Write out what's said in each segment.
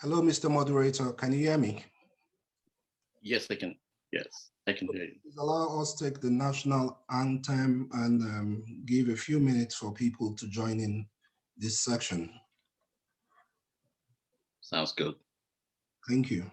Hello, Mr. Moderator. Can you hear me? Yes, I can. Yes, I can hear you. Please allow us to take the national anthem and give a few minutes for people to join in this section. Sounds good. Thank you.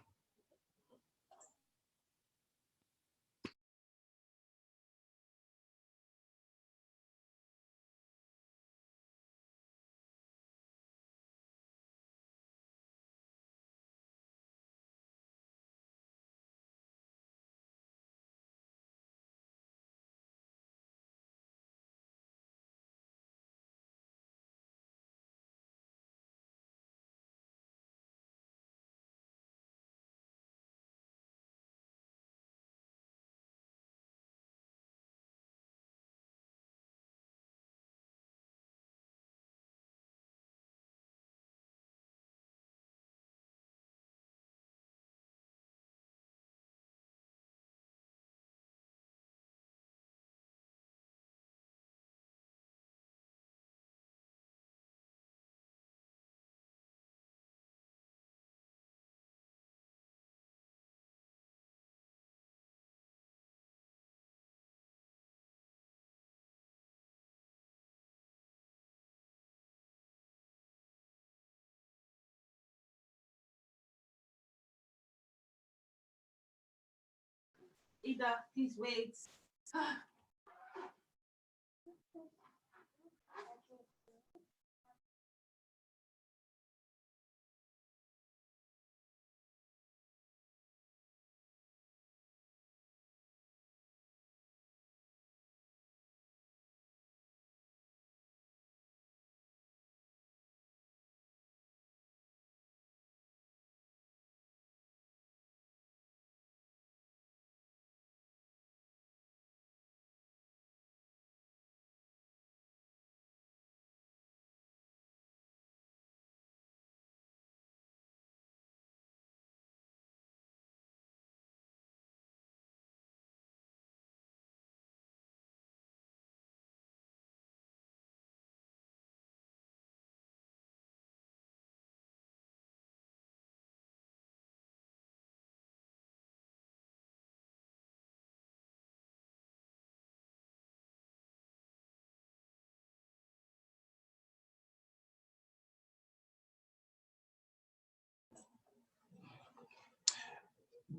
Ida, please wait.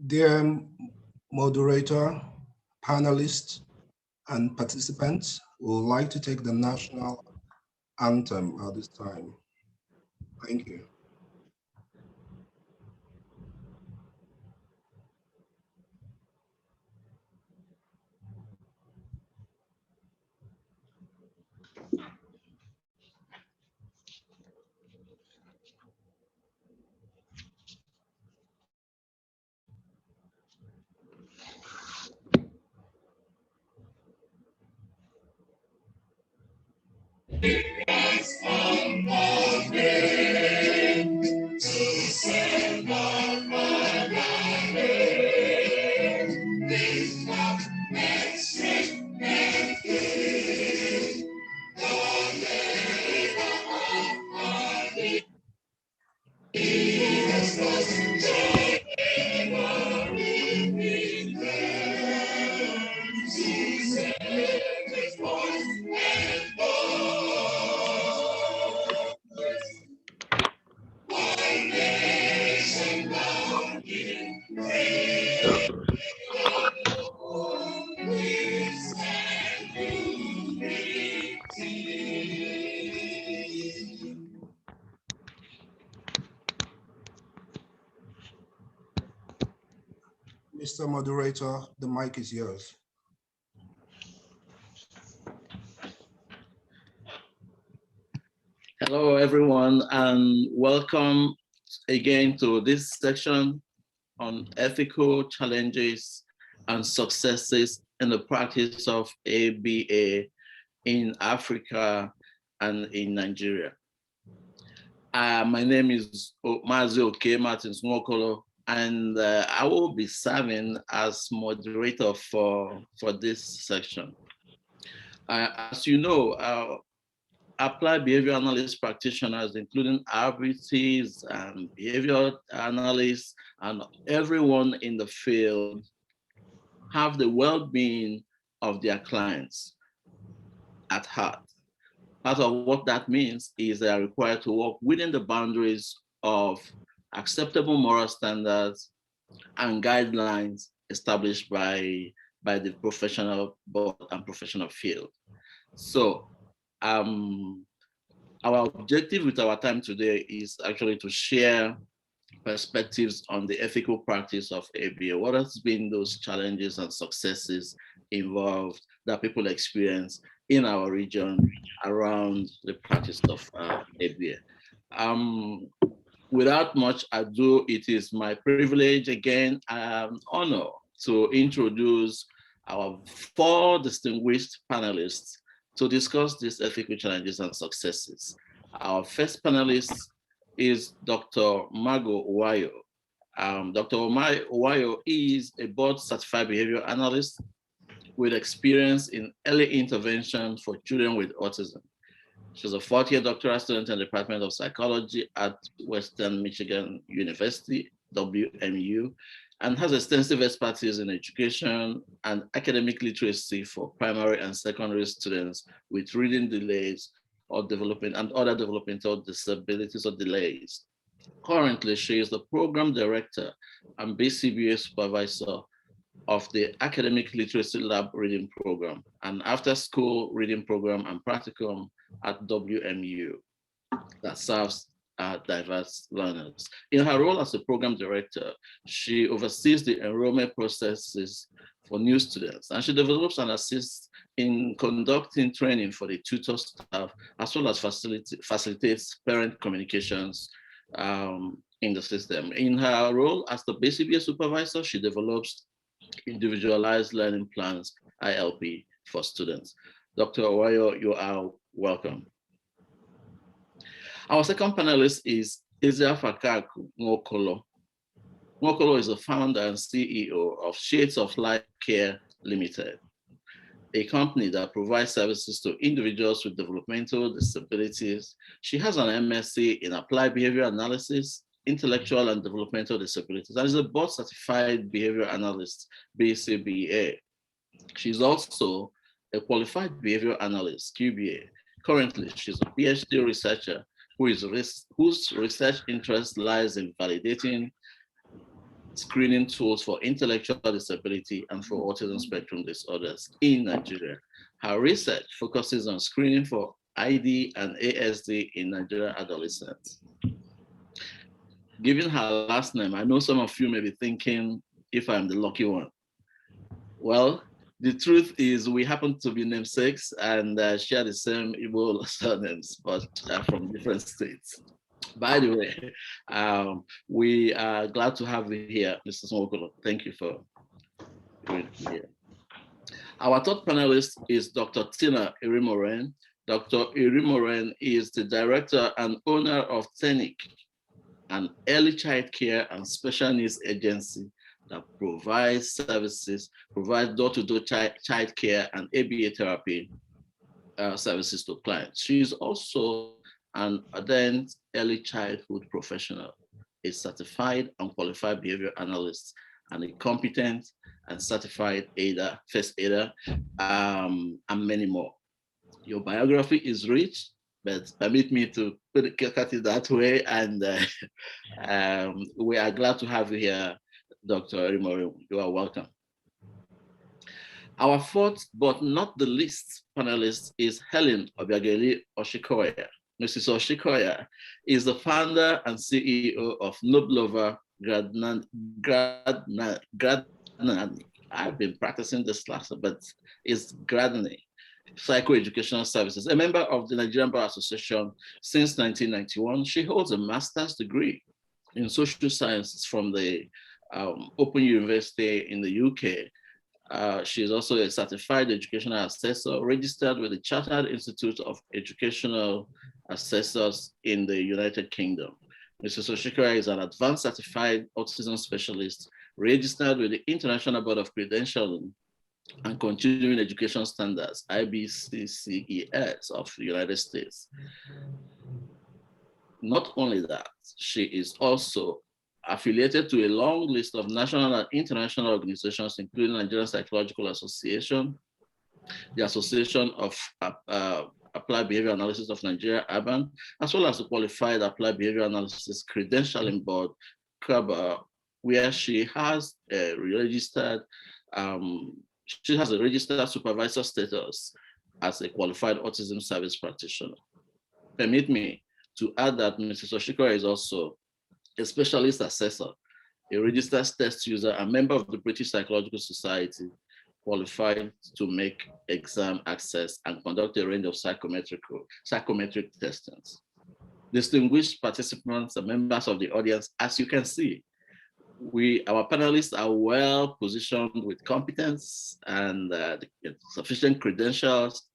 Dear moderator, panelists, and participants, we would like to take the national anthem at this time. Thank you. Mr. Moderator, the mic is yours. Hello, everyone, and welcome again to this section on ethical challenges and successes in the practice of ABA in Africa and in Nigeria. My name is Mazi Oke Martins Nwokolo, and I will be serving as moderator for this section. As you know, applied behavior analyst practitioners, including RBTs and behavior analysts and everyone in the field, have the well-being of their clients at heart. Part of what that means is they are required to work within the boundaries of acceptable moral standards and guidelines established by the professional board and professional field. So our objective with our time today is actually to share perspectives on the ethical practice of ABA. What has been those challenges and successes involved that people experience in our region around the practice of ABA? Without much ado, it is my privilege again, honor to introduce our 4 distinguished panelists to discuss these ethical challenges and successes. Our first panelist is Dr. Margo Owayo. Dr. Owayo is a board certified behavior analyst with experience in early intervention for children with autism. She's a 4th-year doctoral student in the Department of Psychology at Western Michigan University, WMU, and has extensive expertise in education and academic literacy for primary and secondary students with reading delays or development and other developmental disabilities or delays. Currently, she is the program director and BCBA supervisor of the Academic Literacy Lab Reading Program, and after school reading program and practicum at WMU that serves diverse learners. In her role as a program director, she oversees the enrollment processes for new students, and she develops and assists in conducting training for the tutor staff, as well as facilitates parent communications in the system. In her role as the BCBA supervisor, she develops individualized learning plans, ILP, for students. Dr. Owayo, you are welcome. Our second panelist is Ezeafakaku Nwokolo. Nwokolo is the founder and CEO of Shades of Life Care Limited, a company that provides services to individuals with developmental disabilities. She has an MSc in Applied Behavior Analysis, Intellectual and Developmental Disabilities, and is a board certified behavior analyst, BCBA. She's also a qualified behavior analyst, QBA. Currently, she's a PhD researcher whose research interest lies in validating screening tools for intellectual disability and for autism spectrum disorders in Nigeria. Her research focuses on screening for ID and ASD in Nigerian adolescents. Given her last name, I know some of you may be thinking if I'm the lucky one. Well, the truth is we happen to be namesakes and share the same Igbo surnames, but from different states. By the way, we are glad to have you here, Mr. Nwokolo. Thank you for being here. Our third panelist is Dr. Tina Irimoren. Dr. Irimoren is the director and owner of TENIC, an early child care and special needs agency that provides services, provides door-to-door child care and ABA therapy services to clients. She is also an advanced early childhood professional, a certified and qualified behavior analyst, and a competent and certified aider, first aider, and many more. Your biography is rich, but permit me to put it that way, and we are glad to have you here, Dr. Irimoren. You are welcome. Our fourth, but not the least, panelist is Helen Obiageli Oshikoya. Mrs. Oshikoya is the founder and CEO of Noblover Gradnani. I've been practicing this class, but it's Gradnani Psychoeducational Services, a member of the Nigerian Bar Association since 1991. She holds a master's degree in social sciences from the Open University in the UK. She is also a certified educational assessor registered with the Chartered Institute of Educational Assessors in the United Kingdom. Mrs. Oshikoya is an advanced certified autism specialist registered with the International Board of Credentialing and Continuing Education Standards, IBCCES of the United States. Not only that, she is also affiliated to a long list of national and international organizations, including Nigerian Psychological Association, the Association of Applied Behavior Analysis of Nigeria, ABAN, as well as the Qualified Applied Behavior Analysis Credentialing Board, CABA, where she has a registered supervisor status as a qualified autism service practitioner. Permit me to add that Mrs. Oshikora is also a specialist assessor, a registered test user, and member of the British Psychological Society, qualified to make exam access and conduct a range of psychometric testings. Distinguished participants and members of the audience, as you can see, our panelists are well positioned with competence and sufficient credentials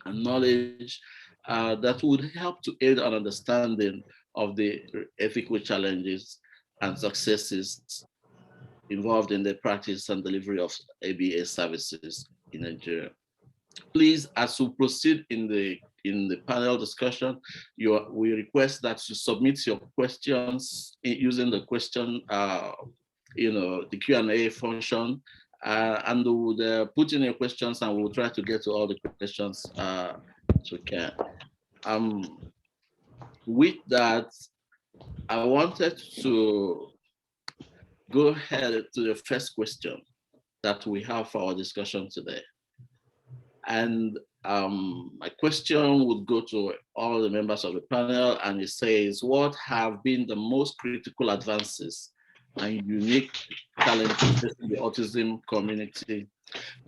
and knowledge that would help to aid an understanding of the ethical challenges and successes involved in the practice and delivery of ABA services in Nigeria. Please, as we proceed in the panel discussion, we request that you submit your questions using the question, the Q&A function, and we'll put in your questions, and we'll try to get to all the questions as we can. With that, I wanted to go ahead to the first question that we have for our discussion today. And my question would go to all the members of the panel, and it says, what have been the most critical advances and unique challenges facing the autism community,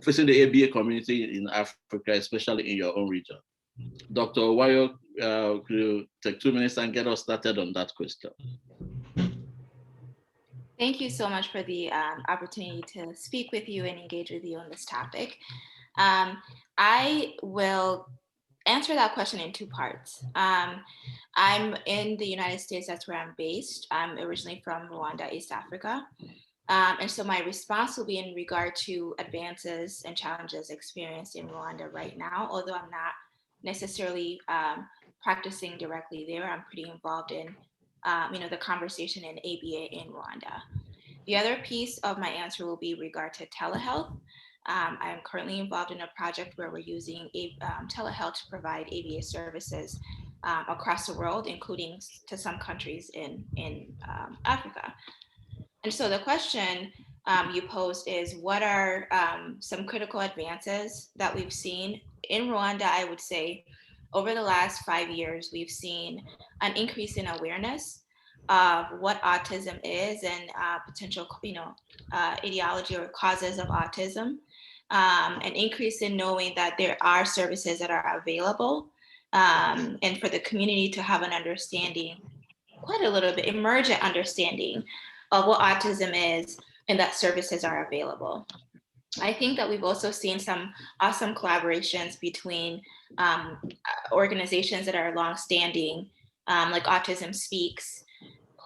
facing the ABA community in Africa, especially in your own region? Dr. Wayo, could you take 2 minutes and get us started on that question? Thank you so much for the opportunity to speak with you and engage with you on this topic. I will answer that question in two parts. I'm in the United States, that's where I'm based. I'm originally from Rwanda, East Africa. And so my response will be in regard to advances and challenges experienced in Rwanda right now, although I'm not necessarily practicing directly there. I'm pretty involved in the conversation in ABA in Rwanda. The other piece of my answer will be regard to telehealth. I am currently involved in a project where we're using telehealth to provide ABA services across the world, including to some countries in Africa. And so the question you posed is, what are some critical advances that we've seen in Rwanda? I would say over the last 5 years, we've seen an increase in awareness of what autism is and potential, etiology or causes of autism. An increase in knowing that there are services that are available, and for the community to have an understanding, quite a little bit emergent understanding of what autism is and that services are available. I think that we've also seen some awesome collaborations between organizations that are longstanding, like Autism Speaks,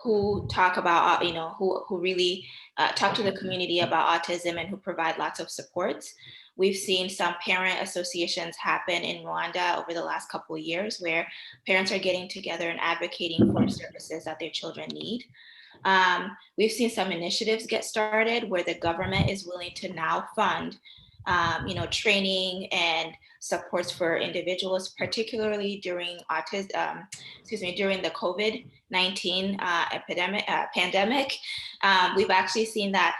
who talk about, who really talk to the community about autism and who provide lots of supports. We've seen some parent associations happen in Rwanda over the last couple of years where parents are getting together and advocating for services that their children need. We've seen some initiatives get started where the government is willing to now fund, training and supports for individuals, particularly during during the COVID-19 pandemic. We've actually seen that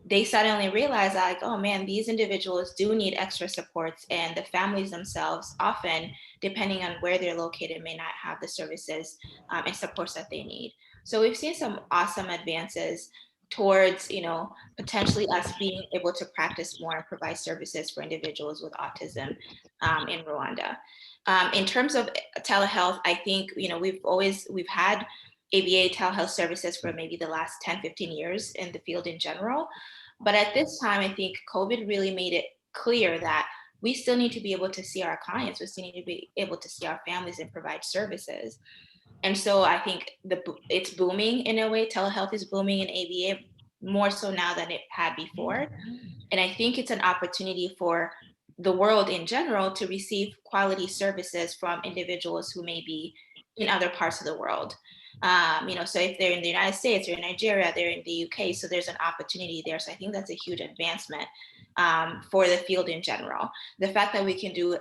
they suddenly realize that, like, oh man, these individuals do need extra supports, and the families themselves often, depending on where they're located, may not have the services and supports that they need. So we've seen some awesome advances towards, potentially us being able to practice more and provide services for individuals with autism in Rwanda. In terms of telehealth, I think, we've had ABA telehealth services for maybe the last 10, 15 years in the field in general. But at this time, I think COVID really made it clear that we still need to be able to see our clients. We still need to be able to see our families and provide services. And so I think it's booming in a way. Telehealth is booming in ABA more so now than it had before. And I think it's an opportunity for the world in general to receive quality services from individuals who may be in other parts of the world. So if they're in the United States or in Nigeria, they're in the UK, so there's an opportunity there. So I think that's a huge advancement for the field in general. The fact that we can do,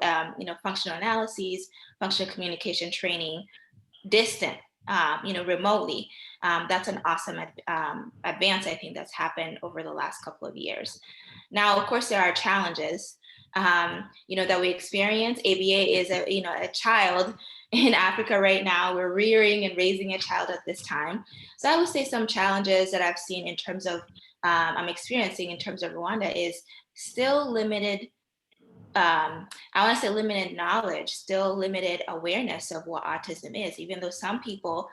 functional analyses, functional communication training, distant, remotely. That's an awesome advance, I think, that's happened over the last couple of years. Now, of course, there are challenges, that we experience. ABA is a child in Africa right now. We're rearing and raising a child at this time. So I would say some challenges that I've seen in terms of, I'm experiencing in terms of Rwanda is still limited, I want to say limited knowledge, still limited awareness of what autism is, even though some people,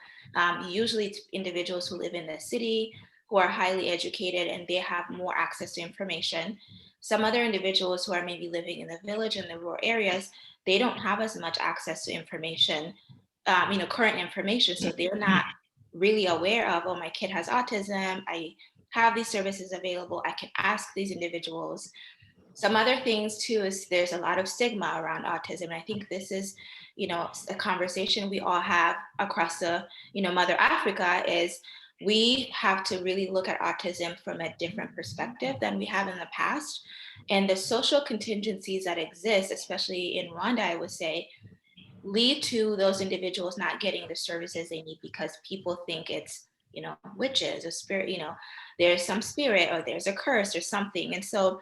usually it's individuals who live in the city, who are highly educated and they have more access to information. Some other individuals who are maybe living in the village and the rural areas, they don't have as much access to information, current information. So they're not really aware of, oh, my kid has autism. I have these services available. I can ask these individuals. Some other things too is there's a lot of stigma around autism. And I think this is, a conversation we all have across the, Mother Africa is we have to really look at autism from a different perspective than we have in the past. And the social contingencies that exist, especially in Rwanda, I would say, lead to those individuals not getting the services they need because people think it's, witches or spirit, there's some spirit or there's a curse or something. And so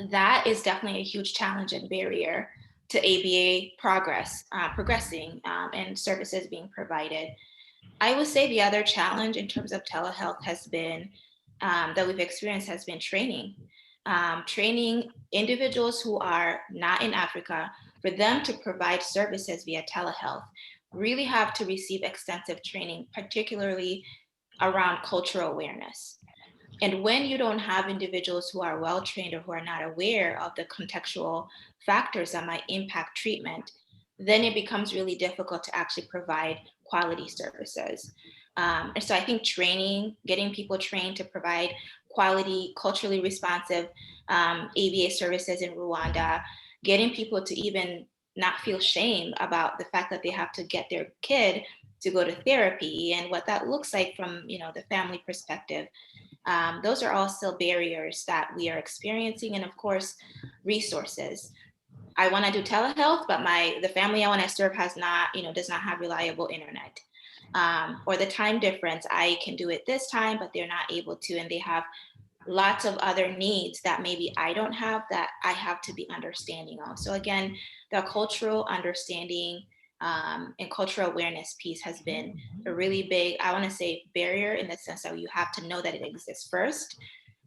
that is definitely a huge challenge and barrier to ABA progressing, and services being provided. I would say the other challenge in terms of telehealth has been, that we've experienced, has been training. Training individuals who are not in Africa, for them to provide services via telehealth, really have to receive extensive training, particularly around cultural awareness. And when you don't have individuals who are well trained or who are not aware of the contextual factors that might impact treatment, then it becomes really difficult to actually provide quality services. And so I think training, getting people trained to provide quality, culturally responsive ABA services in Rwanda, getting people to even not feel shame about the fact that they have to get their kid to go to therapy and what that looks like from the family perspective. Those are all still barriers that we are experiencing. And of course, resources. I want to do telehealth, but the family I want to serve has not, does not have reliable internet. Or the time difference, I can do it this time, but they're not able to, and they have lots of other needs that maybe I don't have that I have to be understanding of. So again, the cultural understanding and cultural awareness piece has been a really big, I want to say, barrier, in the sense that you have to know that it exists first,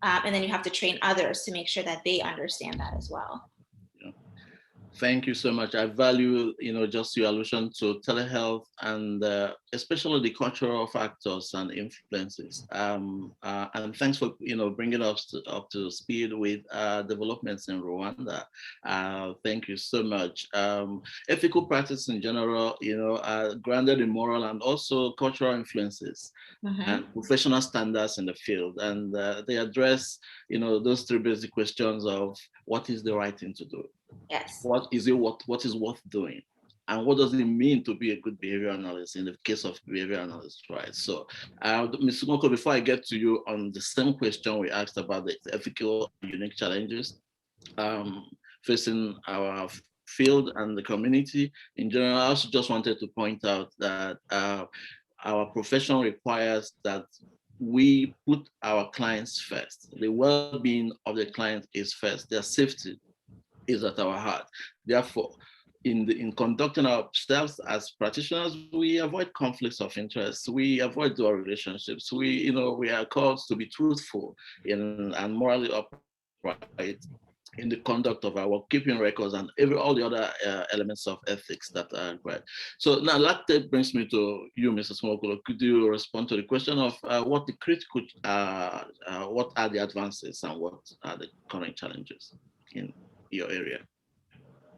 and then you have to train others to make sure that they understand that as well. Thank you so much. I value, just your allusion to telehealth and especially the cultural factors and influences. And thanks for, bringing us up to speed with developments in Rwanda. Thank you so much. Ethical practice in general, grounded in moral and also cultural influences and professional standards in the field. And they address, those three basic questions of what is the right thing to do? Yes. What is worth doing? And what does it mean to be a good behavior analyst in the case of behavior analysts, right? So, Ms. Moko, before I get to you on the same question we asked about the ethical and unique challenges facing our field and the community in general, I also just wanted to point out that our profession requires that we put our clients first. The well-being of the client is first. Their safety is at our heart. Therefore, in conducting ourselves as practitioners, we avoid conflicts of interest. We avoid dual relationships. We are called to be truthful and morally upright in the conduct of our work, keeping records and all the other elements of ethics that are required. So now that brings me to you, Mrs. Mokolo. Could you respond to the question of what are the advances and what are the current challenges in your area?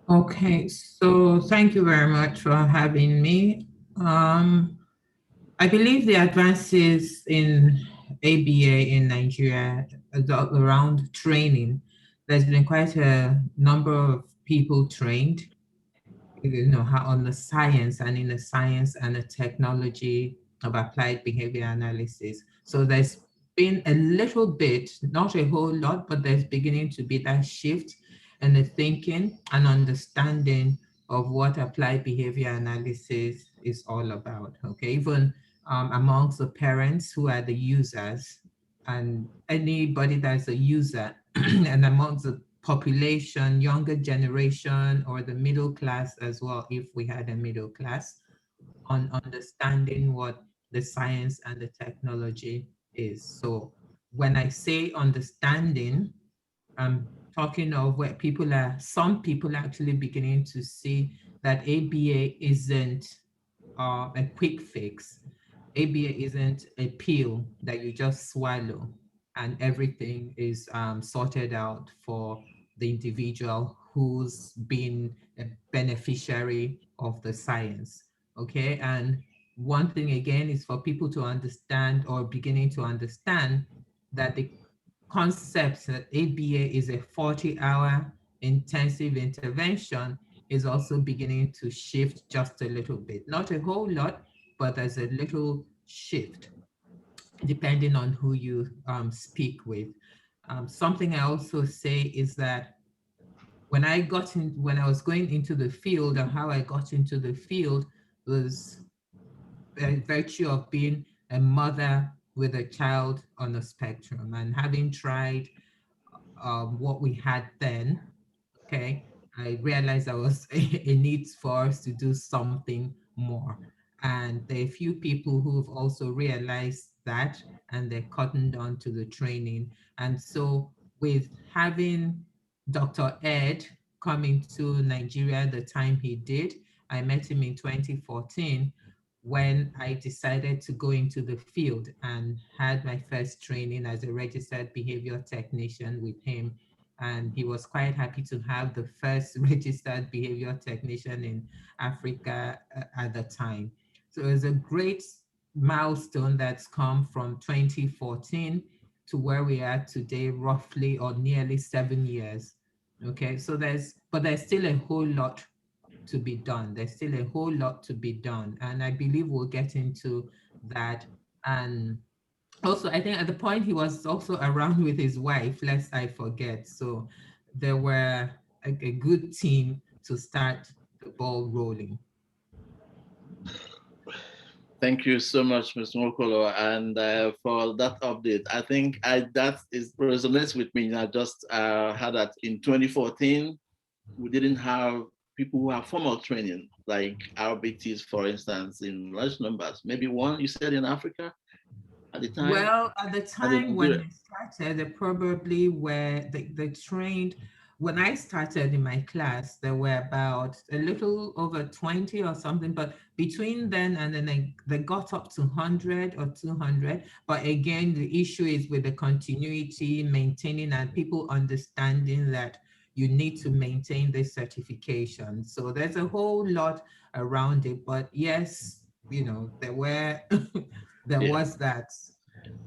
Okay, so thank you very much for having me. I believe the advances in ABA in Nigeria, around training, there's been quite a number of people trained, how on the science and in the science and the technology of applied behavior analysis. So there's been a little bit, not a whole lot, but there's beginning to be that shift in the thinking and understanding of what applied behavior analysis is all about. Okay, even amongst the parents who are the users and anybody that's a user and amongst the population, younger generation, or the middle class as well, if we had a middle class, on understanding what the science and the technology is. So when I say understanding, I'm talking of where some people are actually beginning to see that ABA isn't a quick fix. ABA isn't a pill that you just swallow and everything is sorted out for the individual who's been a beneficiary of the science. Okay, and one thing again is for people to understand or beginning to understand that the concept that ABA is a 40-hour intensive intervention is also beginning to shift just a little bit. Not a whole lot, but there's a little shift depending on who you speak with. Something I also say is that when I was going into the field, and how I got into the field was by virtue of being a mother with a child on the spectrum and having tried what we had then. Okay, I realized there was a need for us to do something more. And there are a few people who've also realized that and they're cottoned on to the training. And so with having Dr. Ed coming to Nigeria the time he did, I met him in 2014 when I decided to go into the field and had my first training as a registered behavior technician with him. And he was quite happy to have the first registered behavior technician in Africa at the time. So it was a great milestone that's come from 2014 to where we are today, roughly or nearly 7 years. Okay, so there's still a whole lot to be done. There's still a whole lot to be done. And I believe we'll get into that. And also, I think at the point he was also around with his wife, lest I forget. So there were a good team to start the ball rolling. Thank you so much, Mr. Mokolo, and for that update. I think that resonates with me. I just had that in 2014, we didn't have people who have formal training, like RBTs, for instance, in large numbers. Maybe one, you said, in Africa at the time? Well, at the time when they started, they probably were, they trained, when I started in my class, there were about a little over 20 or something, but between then and then they got up to 100 or 200. But again, the issue is with the continuity, maintaining, and people understanding that you need to maintain this certification. So there's a whole lot around it, but yes, there were, there was that.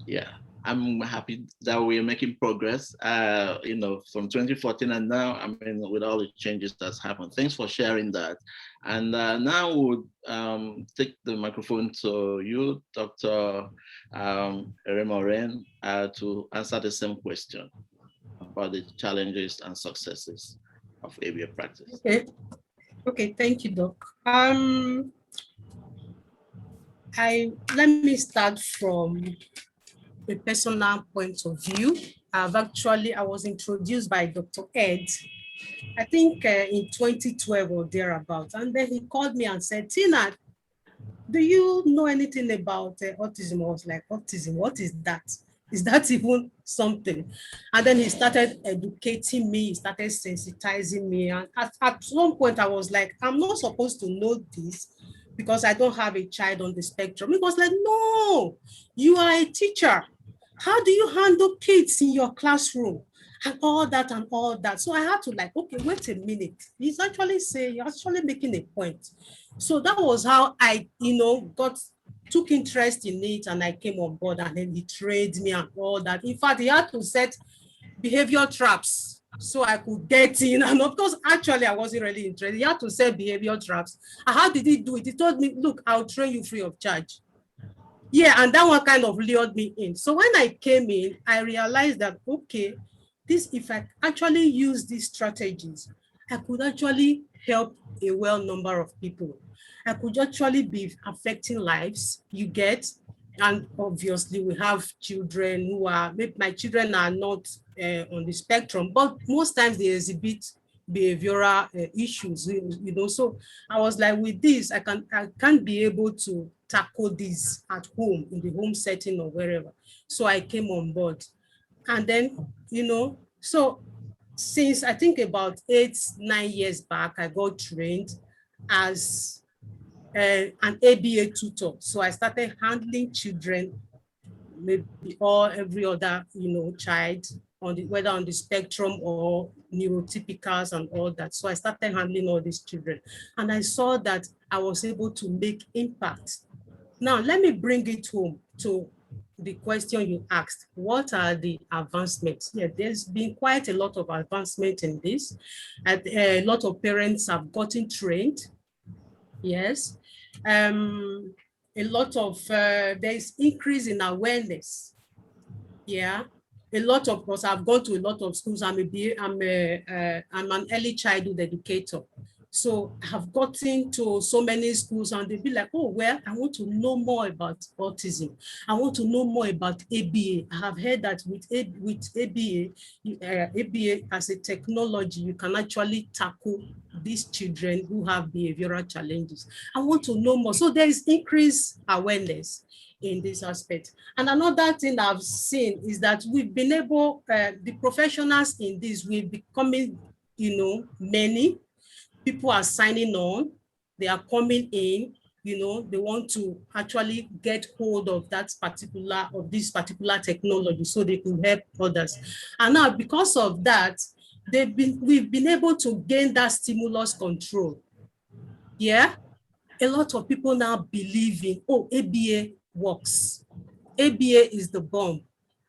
Yeah, I'm happy that we're making progress, from 2014 and now, I mean, with all the changes that's happened. Thanks for sharing that. And now we'll take the microphone to you, Dr. Eremoren, to answer the same question about the challenges and successes of ABA practice. Okay, thank you, Doc. Let me start from a personal point of view. I was introduced by Dr. Ed, I think in 2012 or thereabouts. And then he called me and said, Tina, do you know anything about autism? I was like, autism, what is that? Is that even something? And then he started educating me, he started sensitizing me. And at some point I was like, I'm not supposed to know this because I don't have a child on the spectrum. He was like, no, you are a teacher. How do you handle kids in your classroom? And all that and all that. So I had to like, okay, wait a minute. He's actually saying, you're actually making a point. So that was how I, got took interest in it, and I came on board, and then he trained me and all that. In fact, he had to set behavior traps so I could get in. And of course, actually, I wasn't really interested. He had to set behavior traps. And how did he do it? He told me, look, I'll train you free of charge. Yeah, and that one kind of lured me in. So when I came in, I realized that, okay, if I actually use these strategies, I could actually help a well number of people. I could actually be affecting lives, you get, and obviously we have children who are, maybe my children are not on the spectrum, but most times they exhibit behavioral issues, you know. So I was like, with this, I can't be able to tackle this at home, in the home setting or wherever. So I came on board. And then, you know, so since I think about 8-9 years back, I got trained as an ABA tutor. So I started handling children, maybe or every other, you know, child, on the, whether on the spectrum or neurotypicals and all that. So I started handling all these children, and I saw that I was able to make impact. Now, let me bring it home to the question you asked. What are the advancements? Yeah, there's been quite a lot of advancement in this. And a lot of parents have gotten trained. Yes. A lot of, there's increase in awareness. Yeah. A lot of us, I've gone to a lot of schools. I'm an early childhood educator. So I've gotten to so many schools, and they'll be like, oh, well, I want to know more about autism. I want to know more about ABA. I have heard that with ABA, ABA as a technology, you can actually tackle these children who have behavioral challenges. I want to know more. So there is increased awareness in this aspect. And another thing I've seen is that we've been able, the professionals in this, we're becoming, you know, many. People are signing on, they are coming in, you know, they want to actually get hold of this particular technology so they could help others. And now because of that, we've been able to gain that stimulus control. Yeah, a lot of people now believe in, oh, ABA works. ABA is the bomb.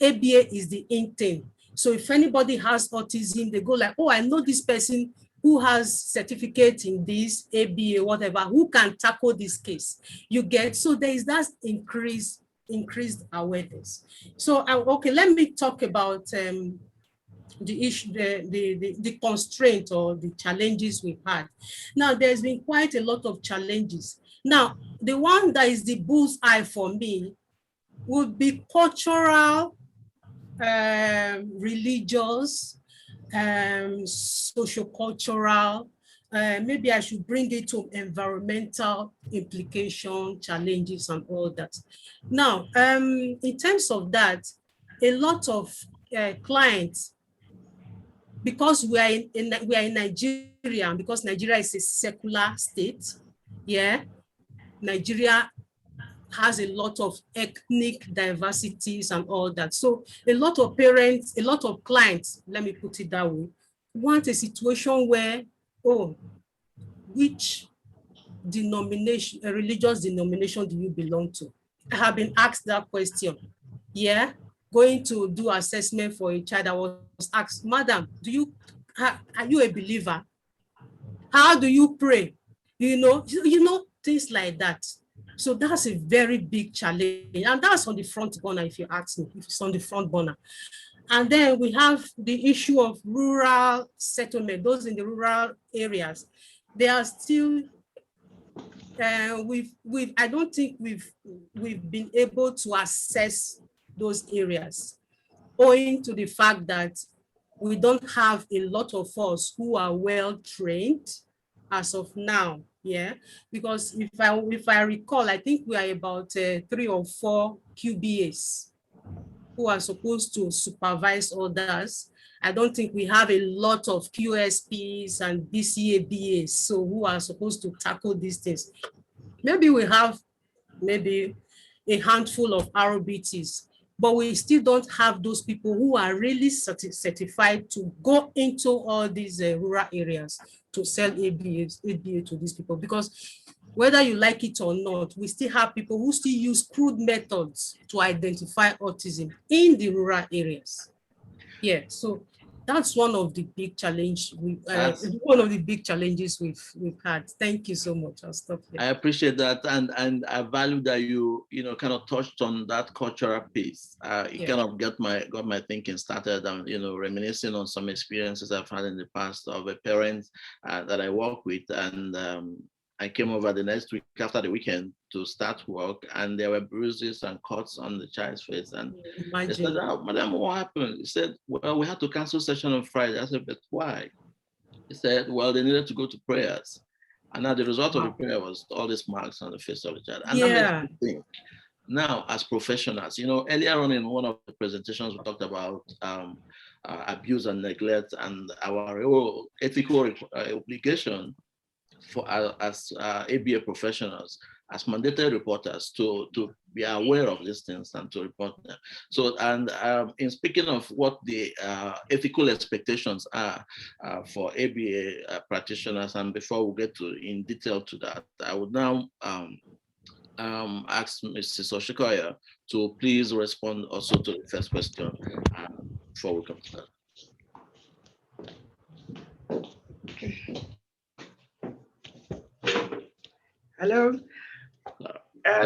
ABA is the in thing. So if anybody has autism, they go like, oh, I know this person who has certificate in this, ABA, whatever, who can tackle this case. You get, so there is that increased awareness. So, okay, let me talk about the issue, the constraint or the challenges we've had. Now, there's been quite a lot of challenges. Now, the one that is the bullseye for me would be cultural, religious, sociocultural, maybe I should bring it to environmental implication, challenges, and all that. Now, in terms of that, a lot of clients, because we are in Nigeria, because Nigeria is a secular state, yeah, Nigeria has a lot of ethnic diversities and all that. So a lot of parents, a lot of clients, let me put it that way, want a situation where, oh, which denomination, religious denomination do you belong to? I have been asked that question. Yeah, going to do assessment for a child, I was asked, madam, are you a believer? How do you pray? You know, things like that. So that's a very big challenge. And that's on the front burner, if you ask me, if it's on the front burner. And then we have the issue of rural settlement, those in the rural areas. They are still, I don't think we've been able to assess those areas, owing to the fact that we don't have a lot of us who are well trained as of now. Yeah, because if I recall, I think we are about 3 or 4 QBAs who are supposed to supervise others. I don't think we have a lot of QSPs and BCABAs, so who are supposed to tackle these things. Maybe we have maybe a handful of ROBTs, but we still don't have those people who are really certified to go into all these rural areas to sell ABA to these people. Because Whether you like it or not, we still have people who still use crude methods to identify autism in the rural areas. Yeah, so that's one of the big one of the big challenges we've had. Thank you so much. I'll stop here. I appreciate that, and I value that you kind of touched on that cultural piece. It kind of got my thinking started, and reminiscing on some experiences I've had in the past of a parent that I work with, and I came over the next week after the weekend to start work, and there were bruises and cuts on the child's face, and they said, "Oh, madam, what happened?" He said, "Well, we had to cancel session on Friday." I said, "But why?" He said, "Well, they needed to go to prayers." And now the result of the prayer was all these marks on the face of the child. And that makes me think, now as professionals, earlier on in one of the presentations, we talked about abuse and neglect and our ethical obligation for as ABA professionals, as mandated reporters, to be aware of these things and to report them. So, and in speaking of what the ethical expectations are for ABA practitioners, and before we get in detail to that, I would now ask Mrs. Oshikoya to please respond also to the first question before we come to that. Hello.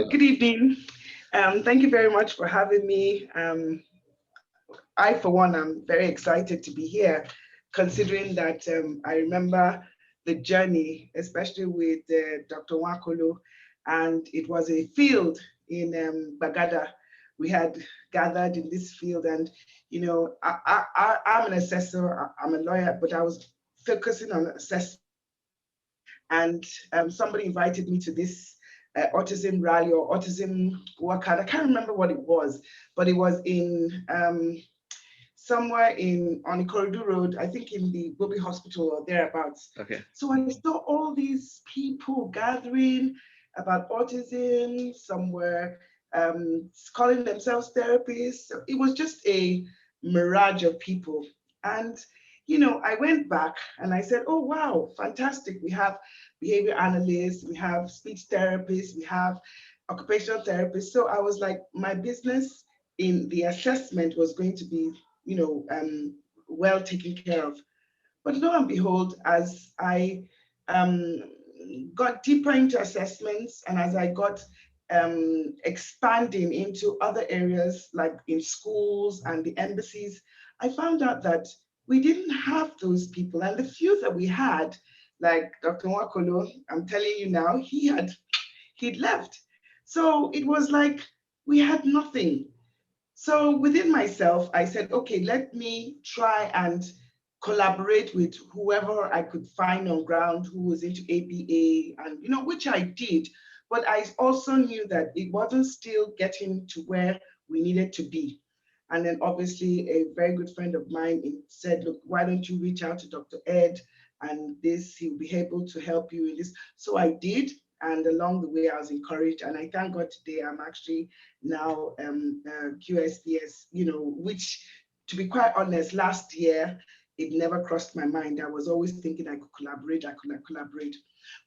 Good evening. Thank you very much for having me. I, for one, am very excited to be here, considering that I remember the journey, especially with Dr. Wakolo, and it was a field in Bagada. We had gathered in this field, and I'm an assessor, I'm a lawyer, but I was focusing on assessment. And somebody invited me to this autism rally or autism workout. I can't remember what it was, but it was in somewhere on Ikorodu Road, I think in the Bobi Hospital or thereabouts. Okay. So I saw all these people gathering about autism, somewhere calling themselves therapists. So it was just a mirage of people. And I went back and I said, oh, wow, fantastic. We have behavior analysts, we have speech therapists, we have occupational therapists. So I was like, my business in the assessment was going to be, well taken care of. But lo and behold, as I got deeper into assessments and as I got expanding into other areas like in schools and the embassies, I found out that we didn't have those people. And the few that we had, like Dr. Wakolo, I'm telling you now, he'd left. So it was like we had nothing. So within myself, I said, okay, let me try and collaborate with whoever I could find on ground who was into ABA, and which I did. But I also knew that it wasn't still getting to where we needed to be. And then obviously a very good friend of mine said, look, why don't you reach out to Dr. Ed, and he'll be able to help you in this. So I did. And along the way, I was encouraged. And I thank God today, I'm actually now QSPS, which, to be quite honest, last year, it never crossed my mind. I was always thinking I could collaborate.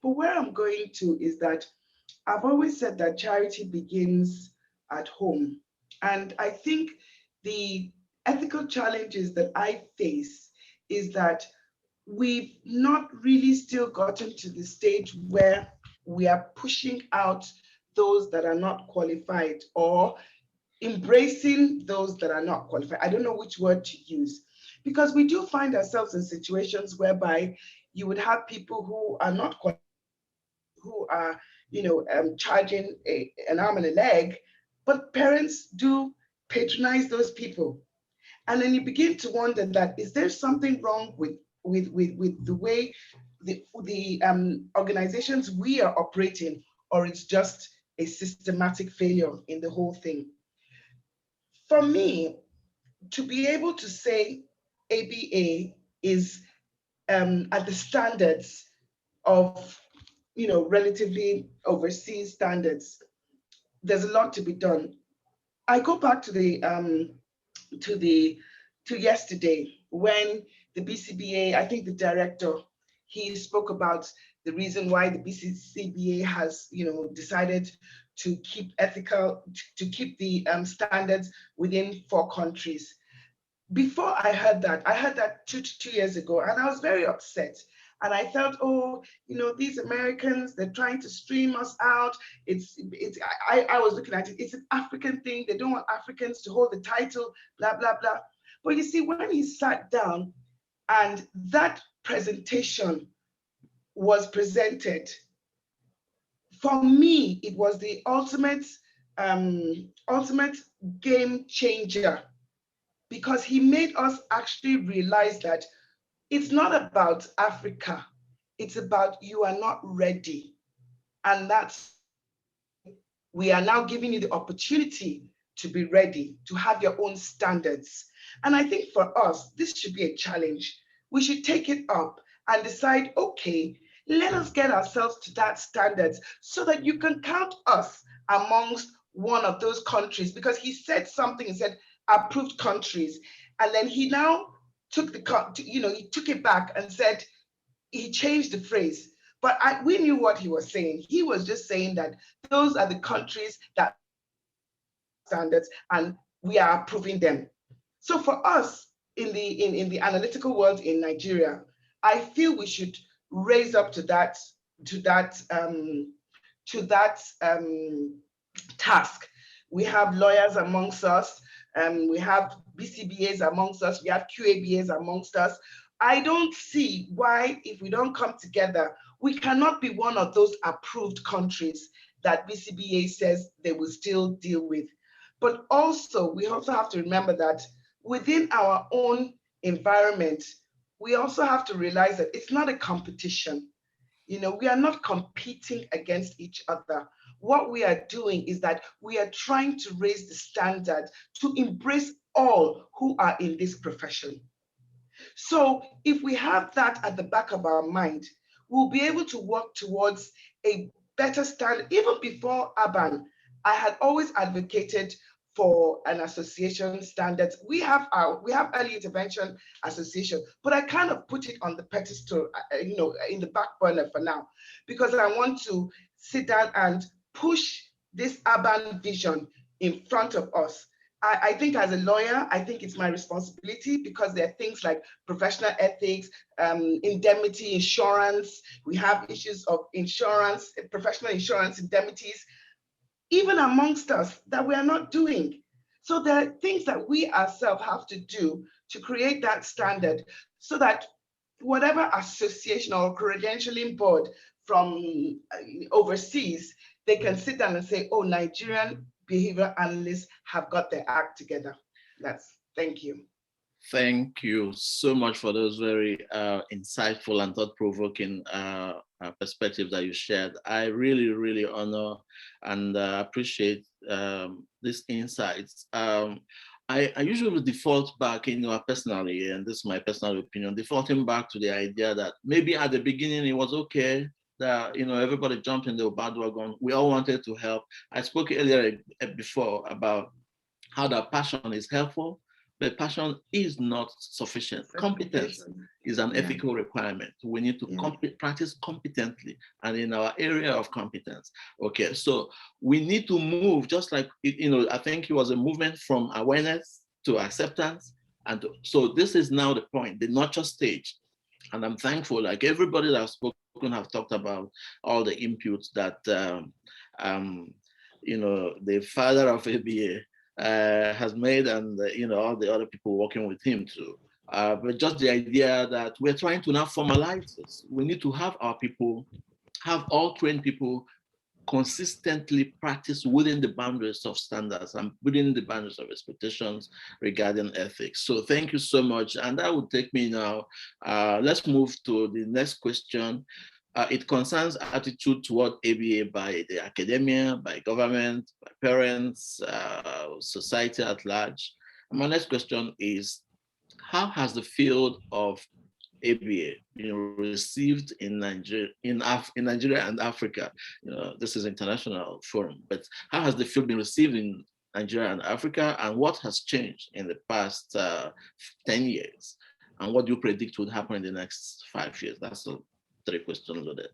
But where I'm going to is that I've always said that charity begins at home. And I think the ethical challenges that I face is that we've not really still gotten to the stage where we are pushing out those that are not qualified or embracing those that are not qualified. I don't know which word to use, because we do find ourselves in situations whereby you would have people who are not qualified, who are, charging an arm and a leg, but parents do patronize those people. And then you begin to wonder that, is there something wrong with the way the organizations we are operating, or it's just a systematic failure in the whole thing? For me, to be able to say ABA is at the standards of, relatively overseas standards, there's a lot to be done. I go back to yesterday when the BCBA, I think the director, he spoke about the reason why the BCCBA has, decided to keep the standards within 4 countries. Before I heard that 2 years ago, and I was very upset. And I felt, oh, these Americans, they're trying to stream us out. I was looking at it, it's an African thing. They don't want Africans to hold the title, blah, blah, blah. But you see, when he sat down and that presentation was presented, for me, it was the ultimate game changer, because he made us actually realize that it's not about Africa, it's about you are not ready. And that's, we are now giving you the opportunity to be ready, to have your own standards. And I think for us, this should be a challenge. We should take it up and decide, okay, let us get ourselves to that standards so that you can count us amongst one of those countries. Because he said something, he said approved countries. And then he now took he took it back and said, he changed the phrase. But we knew what he was saying. He was just saying that those are the countries that standards and we are approving them. So for us in the analytical world in Nigeria, I feel we should raise up to that task. We have lawyers amongst us, we have BCBAs amongst us, we have QABAs amongst us. I don't see why, if we don't come together, we cannot be one of those approved countries that BCBA says they will still deal with. But also, we also have to remember that within our own environment, we also have to realize that it's not a competition. We are not competing against each other. What we are doing is that we are trying to raise the standard to embrace all who are in this profession. So if we have that at the back of our mind, we'll be able to work towards a better standard. Even before Aban, I had always advocated for an association standards. We have early intervention association, but I kind of put it on the pedestal, in the back burner for now, because I want to sit down and push this urban vision in front of us. I think as a lawyer, I think it's my responsibility, because there are things like professional ethics, indemnity insurance. We have issues of insurance, professional insurance indemnities, even amongst us, that we are not doing. So there are things that we ourselves have to do to create that standard, so that whatever association or credentialing board from overseas, they can sit down and say, oh, Nigerian behavioral analysts have got their act together. Thank you. Thank you so much for those very insightful and thought-provoking perspectives that you shared. I really, really honor and appreciate these insights. I usually default back, personally, and this is my personal opinion, defaulting back to the idea that maybe at the beginning it was okay that everybody jumped in the bandwagon. We all wanted to help. I spoke earlier before about how that passion is helpful, but passion is not sufficient. Competence is an ethical requirement. We need to practice competently and in our area of competence. Okay, so we need to move, just like, I think it was a movement from awareness to acceptance. And so this is now the point, the nurture stage. And I'm thankful, like everybody that I've spoken have talked about all the inputs that, the father of ABA has made, and all the other people working with him too. But just the idea that we're trying to now formalize this. We need to have our people, have all trained people consistently practice within the boundaries of standards and within the boundaries of expectations regarding ethics. So thank you so much. And that would take me now, let's move to the next question. It concerns attitude toward ABA by the academia, by government, by parents, society at large. And my next question is, how has the field of ABA been received in Nigeria, in Nigeria and Africa? This is an international forum, but how has the field been received in Nigeria and Africa, and what has changed in the past 10 years? And what do you predict would happen in the next 5 years? That's a 3 question loaded.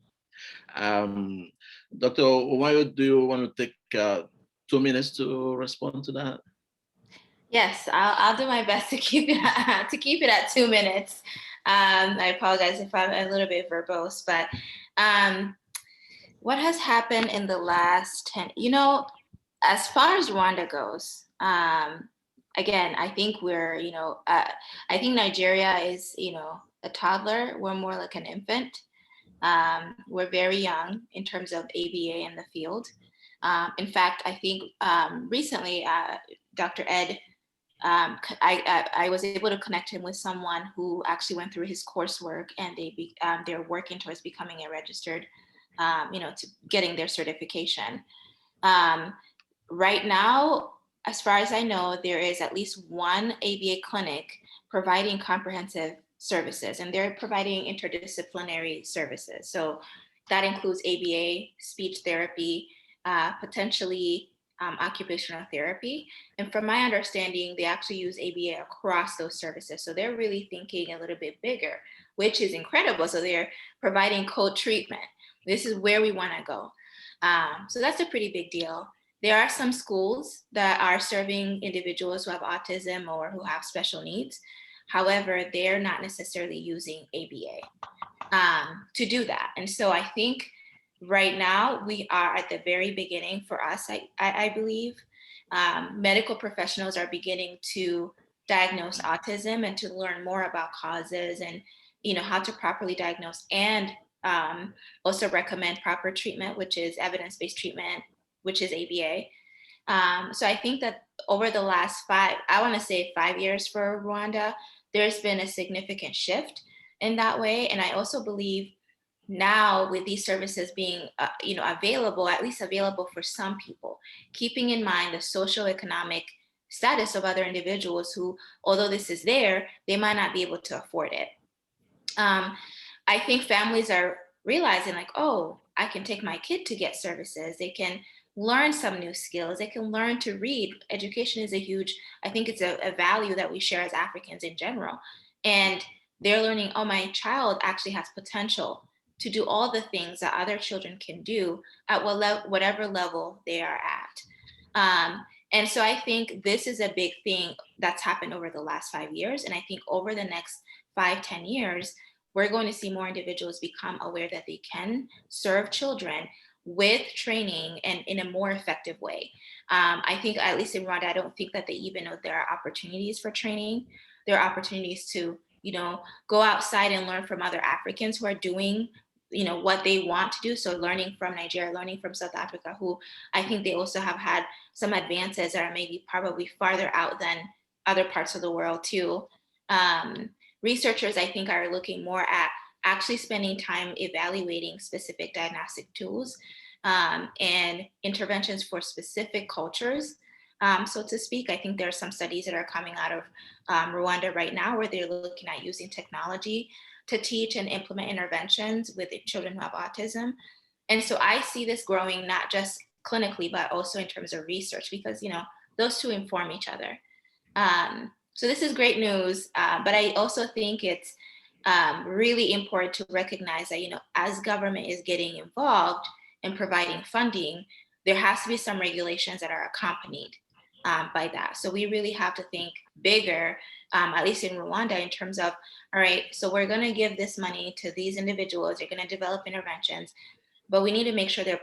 Dr. Umayo, do you want to take 2 minutes to respond to that? Yes, I'll do my best to keep it at 2 minutes. I apologize if I'm a little bit verbose, but what has happened in the last 10, as far as Rwanda goes, again, I think we're, I think Nigeria is, a toddler. We're more like an infant. We're very young in terms of ABA in the field. In fact, I think recently, Dr. Ed, I was able to connect him with someone who actually went through his coursework, and they're working towards becoming a registered, to getting their certification. Right now, as far as I know, there is at least one ABA clinic providing comprehensive services, and they're providing interdisciplinary services. So that includes ABA, speech therapy, potentially occupational therapy. And from my understanding, they actually use ABA across those services. So they're really thinking a little bit bigger, which is incredible. So they're providing co-treatment. This is where we want to go. So that's a pretty big deal. There are some schools that are serving individuals who have autism or who have special needs. However, they're not necessarily using ABA to do that. And so I think right now we are at the very beginning for us, I believe. Medical professionals are beginning to diagnose autism and to learn more about causes and how to properly diagnose and also recommend proper treatment, which is evidence-based treatment, which is ABA. So I think that over the last 5 years for Rwanda, there's been a significant shift in that way. And I also believe now with these services being, available, at least available for some people, keeping in mind the socioeconomic status of other individuals who, although this is there, they might not be able to afford it. I think families are realizing like, oh, I can take my kid to get services. They can learn some new skills. They can learn to read. Education is I think it's a value that we share as Africans in general. And they're learning, oh, my child actually has potential to do all the things that other children can do at whatever level they are at. And so I think this is a big thing that's happened over the last 5 years. And I think over the next 5-10 years, we're going to see more individuals become aware that they can serve children with training and in a more effective way. I think, at least in Rwanda, I don't think that they even know there are opportunities for training. There are opportunities to, go outside and learn from other Africans who are doing, what they want to do. So learning from Nigeria, learning from South Africa, who I think they also have had some advances that are maybe probably farther out than other parts of the world too. Researchers, I think, are looking more at actually spending time evaluating specific diagnostic tools and interventions for specific cultures. So to speak, I think there are some studies that are coming out of Rwanda right now where they're looking at using technology to teach and implement interventions with children who have autism. And so I see this growing not just clinically, but also in terms of research, because, those two inform each other. So this is great news, but I also think it's really important to recognize that, as government is getting involved in providing funding, there has to be some regulations that are accompanied by that. So we really have to think bigger, at least in Rwanda, in terms of, all right, so we're going to give this money to these individuals, they're going to develop interventions, but we need to make sure they're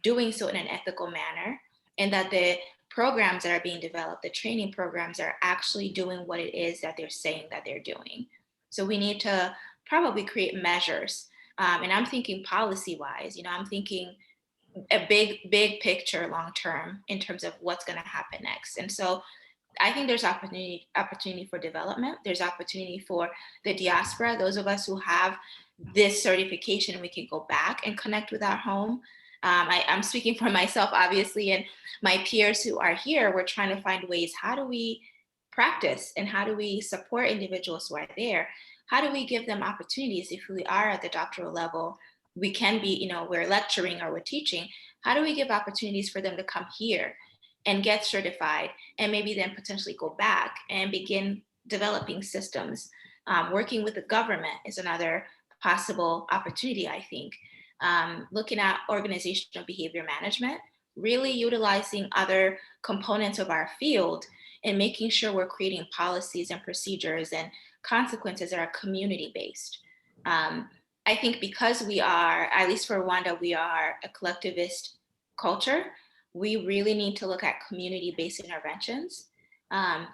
doing so in an ethical manner, and that the programs that are being developed, the training programs, are actually doing what it is that they're saying that they're doing. So we need to probably create measures. And I'm thinking policy-wise, I'm thinking a big picture long-term in terms of what's going to happen next. And so I think there's opportunity for development. There's opportunity for the diaspora, those of us who have this certification, we can go back and connect with our home. I'm speaking for myself, obviously, and my peers who are here. We're trying to find ways, how do we practice and how do we support individuals who are there? How do we give them opportunities if we are at the doctoral level? We can be, we're lecturing or we're teaching. How do we give opportunities for them to come here and get certified and maybe then potentially go back and begin developing systems? Working with the government is another possible opportunity, I think. looking at organizational behavior management, really utilizing other components of our field and making sure we're creating policies and procedures and consequences that are community-based. I think because we are, at least for Rwanda, we are a collectivist culture, we really need to look at community-based interventions.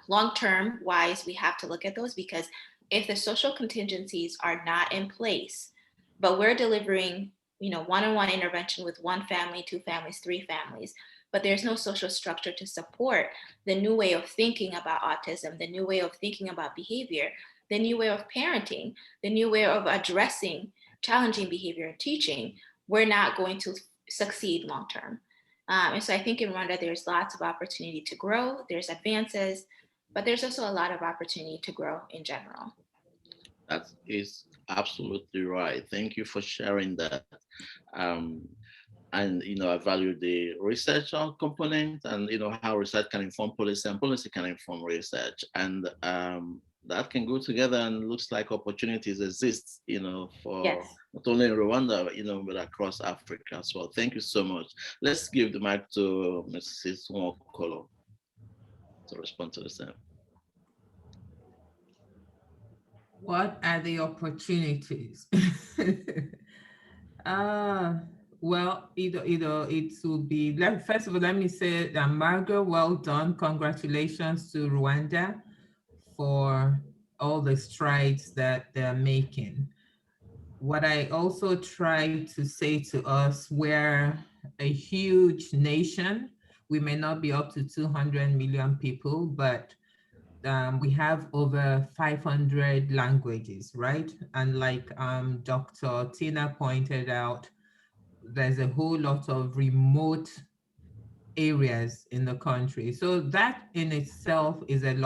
Long-term wise, we have to look at those, because if the social contingencies are not in place, but we're delivering, one-on-one intervention with one family, two families, three families, but there's no social structure to support the new way of thinking about autism, the new way of thinking about behavior, the new way of parenting, the new way of addressing challenging behavior and teaching, we're not going to succeed long-term. And so I think in Rwanda, there's lots of opportunity to grow, there's advances, but there's also a lot of opportunity to grow in general. That is absolutely right. Thank you for sharing that. Um, and I value the research on component, and how research can inform policy and policy can inform research, and that can go together, and looks like opportunities exist, for Yes. not only in Rwanda, but across Africa as well. Thank you so much. Let's give the mic to Mrs. Nwokolo to respond to the same. What are the opportunities? Well, it will be, first of all, let me say that Margaret, well done. Congratulations to Rwanda for all the strides that they're making. What I also try to say to us, we're a huge nation. We may not be up to 200 million people, but we have over 500 languages, right? And like Dr. Tina pointed out, there's a whole lot of remote areas in the country. So that in itself is it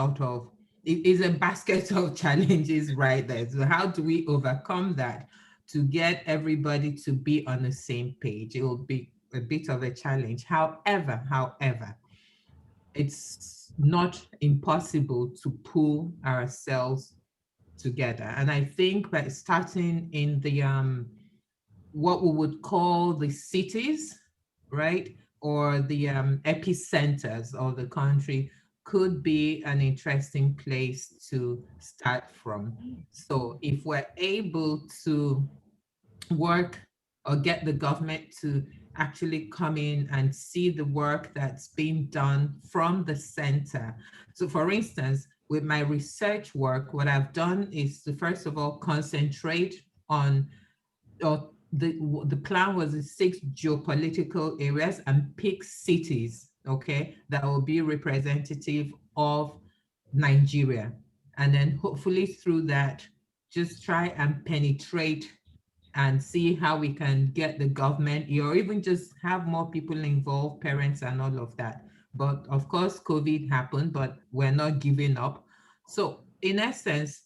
is a basket of challenges right there. So how do we overcome that to get everybody to be on the same page? It will be a bit of a challenge. However, it's not impossible to pull ourselves together. And I think by starting in the what we would call the cities, right, or the epicenters of the country could be an interesting place to start from. So if we're able to work or get the government to actually come in and see the work that's being done from the center. So for instance, with my research work, what I've done is to first of all concentrate on, or the plan was in 6 geopolitical areas and pick cities, okay, that will be representative of Nigeria. And then hopefully through that, just try and penetrate and see how we can get the government, or even just have more people involved, parents and all of that. But of course, COVID happened, but we're not giving up. So in essence,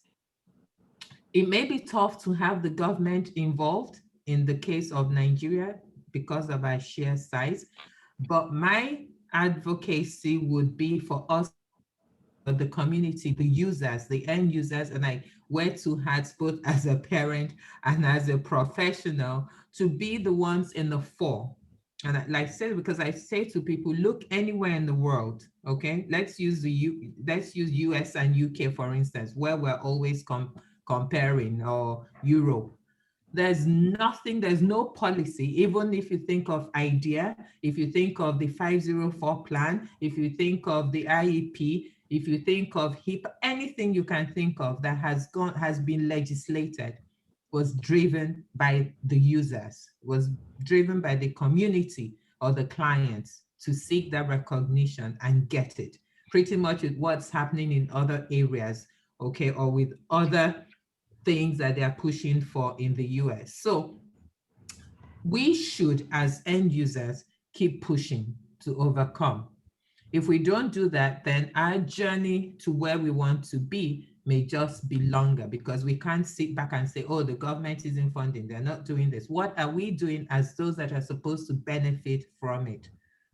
it may be tough to have the government involved in the case of Nigeria because of our sheer size, but my advocacy would be for us, the community, the users, the end users, and I wear 2 hats, both as a parent and as a professional, to be the ones in the fore. And like I said, because I say to people, look anywhere in the world, okay? Let's use US and UK, for instance, where we're always comparing, or Europe. There's no policy, even if you think of IDEA, if you think of the 504 plan, if you think of the IEP, if you think of HIP, anything you can think of that has been legislated was driven by the users, was driven by the community or the clients to seek that recognition and get it. Pretty much with what's happening in other areas, okay, or with other things that they are pushing for in the US. So we should, as end users, keep pushing to overcome. If we don't do that, then our journey to where we want to be may just be longer, because we can't sit back and say, oh, the government isn't funding, they're not doing this. What are we doing as those that are supposed to benefit from it?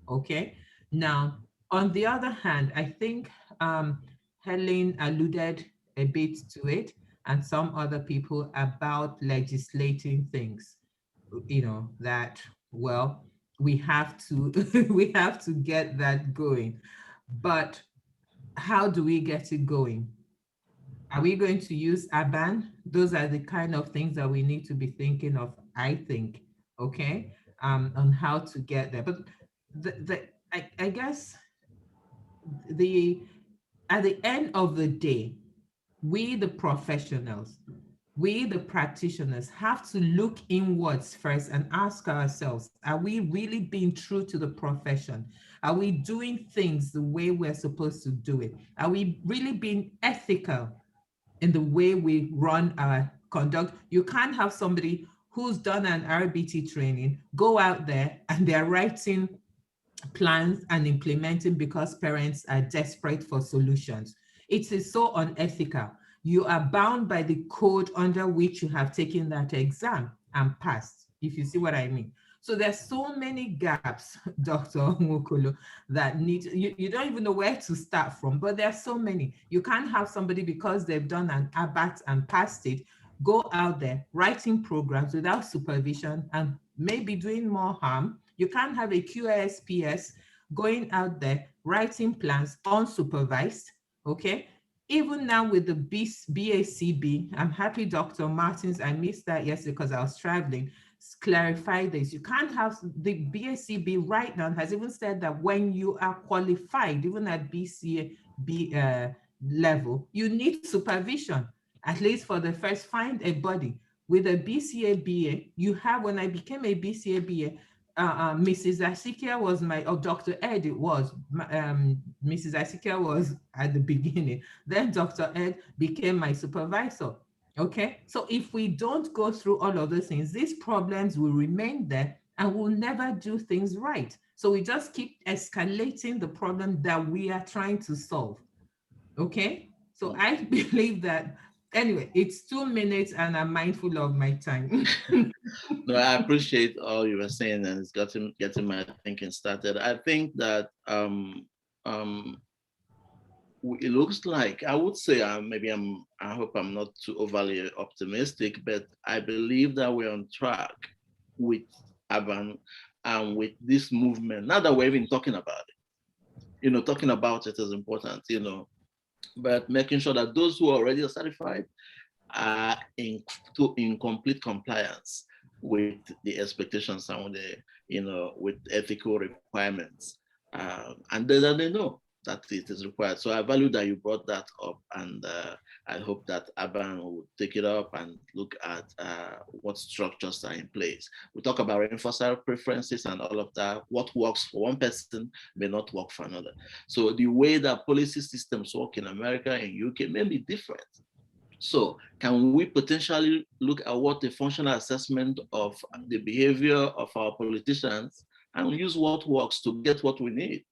Okay. Now, on the other hand, I think Helen alluded a bit to it, and some other people, about legislating things. that, well, we have to we have to get that going. But how do we get it going? Are we going to use ABAN? Those are the kind of things that we need to be thinking of, I think, okay, on how to get there. But I guess the at the end of the day, we the professionals, we the practitioners have to look inwards first and ask ourselves, are we really being true to the profession? Are we doing things the way we're supposed to do it? Are we really being ethical in the way we run our conduct? You can't have somebody who's done an RBT training go out there and they're writing plans and implementing because parents are desperate for solutions. It is so unethical. You are bound by the code under which you have taken that exam and passed, if you see what I mean. So there's so many gaps, Dr. Nwokolo, that you don't even know where to start from, but there's so many. You can't have somebody because they've done an ABAT and passed it, go out there writing programs without supervision and maybe doing more harm. You can't have a QASPS going out there writing plans unsupervised, okay? Even now with the BACB, I'm happy Dr. Martins, I missed that yesterday because I was traveling, clarify this. You can't have the BACB right now has even said that when you are qualified, even at BCB level, you need supervision, at least for the first, find a body. With a BCA you have, when I became a BCA Mrs. Asikia was my, or Dr. Ed, it was, Mrs. Asikia was at the beginning. Then Dr. Ed became my supervisor. Okay, so if we don't go through all of those things, these problems will remain there and we'll never do things right. So we just keep escalating the problem that we are trying to solve. Okay, so I believe that, anyway, it's 2 minutes and I'm mindful of my time. No, I appreciate all you were saying, and it's getting my thinking started. I think that it looks like, I would say, I hope I'm not too overly optimistic, but I believe that we're on track with Aban and with this movement. Now that we're even talking about it, talking about it is important, but making sure that those who are already certified are in complete compliance with the expectations and with ethical requirements, and then they know that it is required. So I value that you brought that up, and I hope that Aban will take it up and look at what structures are in place. We talk about reinforcer preferences and all of that. What works for one person may not work for another. So the way that policy systems work in America and UK may be different. So can we potentially look at what the functional assessment of the behavior of our politicians and use what works to get what we need?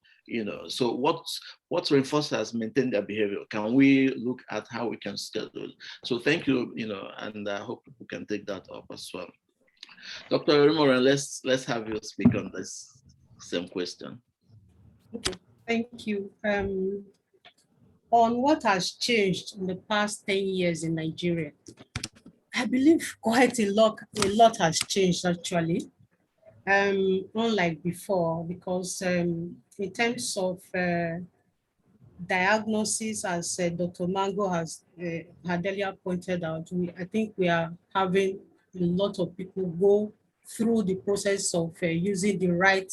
So what reinforcers maintain their behavior? Can we look at how we can schedule? So thank you, and I hope we can take that up as well. Dr. Rimoran, let's have you speak on this same question. Okay, thank you. On what has changed in the past 10 years in Nigeria, I believe quite a lot has changed actually, unlike before, because in terms of diagnosis, as Dr. Mango has had earlier pointed out, I think we are having a lot of people go through the process of using the right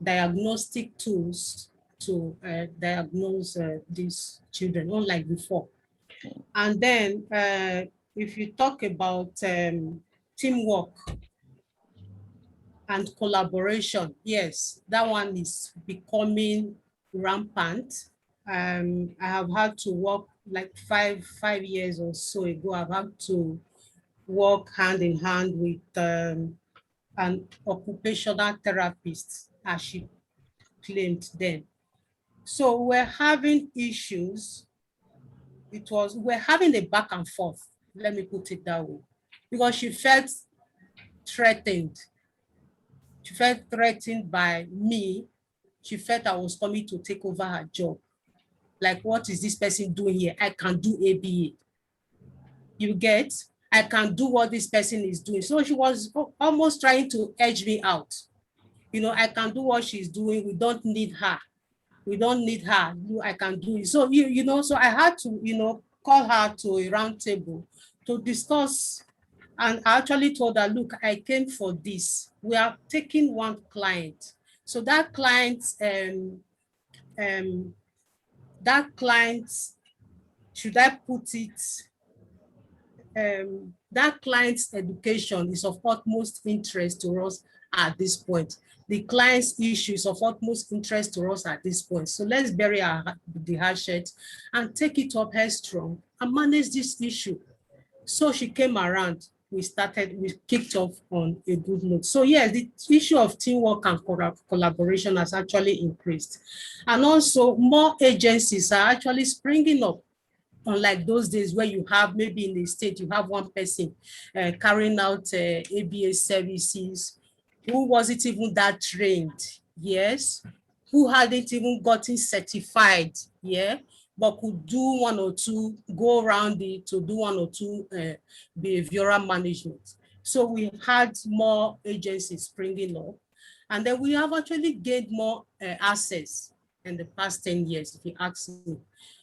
diagnostic tools to diagnose these children, unlike before. And then if you talk about teamwork and collaboration, yes, that one is becoming rampant. I have had to work like five years or so ago, I've had to work hand in hand with an occupational therapist, as she claimed then. So we're having issues. We're having a back and forth, let me put it that way, because she felt threatened. She felt threatened by me. She felt I was coming to take over her job. Like, what is this person doing here? I can do ABA. You get? I can do what this person is doing. So she was almost trying to edge me out. You know, I can do what she's doing. We don't need her. We don't need her. I can do it. So, you know, so I had to, you know, call her to a round table to discuss. And I actually told her, look, I came for this. We are taking one client. So that client, that client, should I put it, that client's education is of utmost interest to us at this point. The client's issue is of utmost interest to us at this point. So let's bury the hatchet and take it up headstrong and manage this issue. So she came around, we kicked off on a good note. So yes, the issue of teamwork and collaboration has actually increased. And also more agencies are actually springing up. Unlike those days where you have maybe in the state, you have one person carrying out ABA services who wasn't even that trained, yes, who hadn't even gotten certified, yeah, but could do one or two, go around it to do one or two behavioral management. So we had more agencies springing up, and then we have actually gained more access in the past 10 years, if you ask me.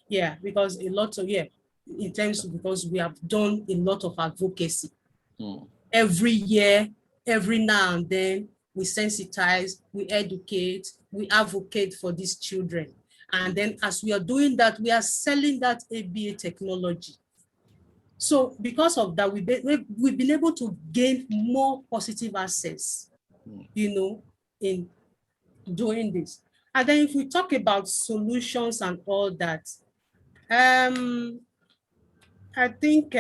Yeah, because a lot of, in terms of, because we have done a lot of advocacy. Every year, every now and then, we sensitize, we educate, we advocate for these children. And then as we are doing that, we are selling that ABA technology. So because of that, we've been able to gain more positive access, you know, in doing this. And then if we talk about solutions and all that, I think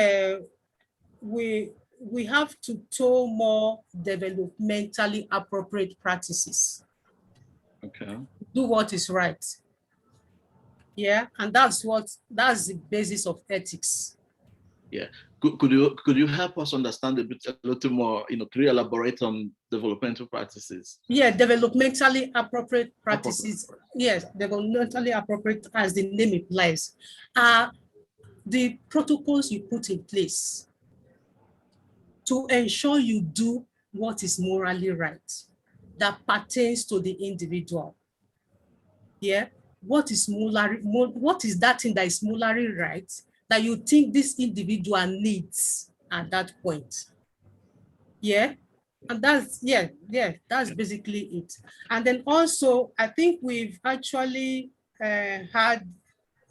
we have to tow more developmentally appropriate practices. Okay. Do what is right. Yeah, and that's the basis of ethics. Yeah. Could you help us understand a little more, you know, could you elaborate on developmental practices? Yeah, developmentally appropriate practices. Yes, developmentally appropriate, as the name implies, are the protocols you put in place to ensure you do what is morally right, that pertains to the individual. Yeah, what is that thing that is morally right that you think this individual needs at that point? Yeah, and that's that's basically it. And then also, I think we've actually had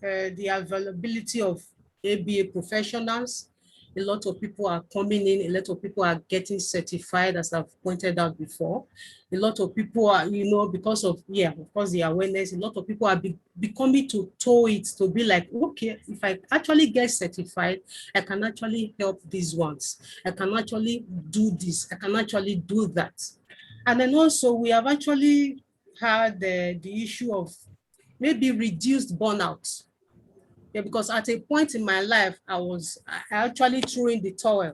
the availability of ABA professionals. A lot of people are coming in, a lot of people are getting certified, as I've pointed out before. A lot of people are, you know, because of course, the awareness, a lot of people are becoming to tow it, to be like, okay, if I actually get certified, I can actually help these ones. I can actually do this. I can actually do that. And then also we have actually had the issue of maybe reduced burnout. Yeah, because at a point in my life, I actually threw in the towel.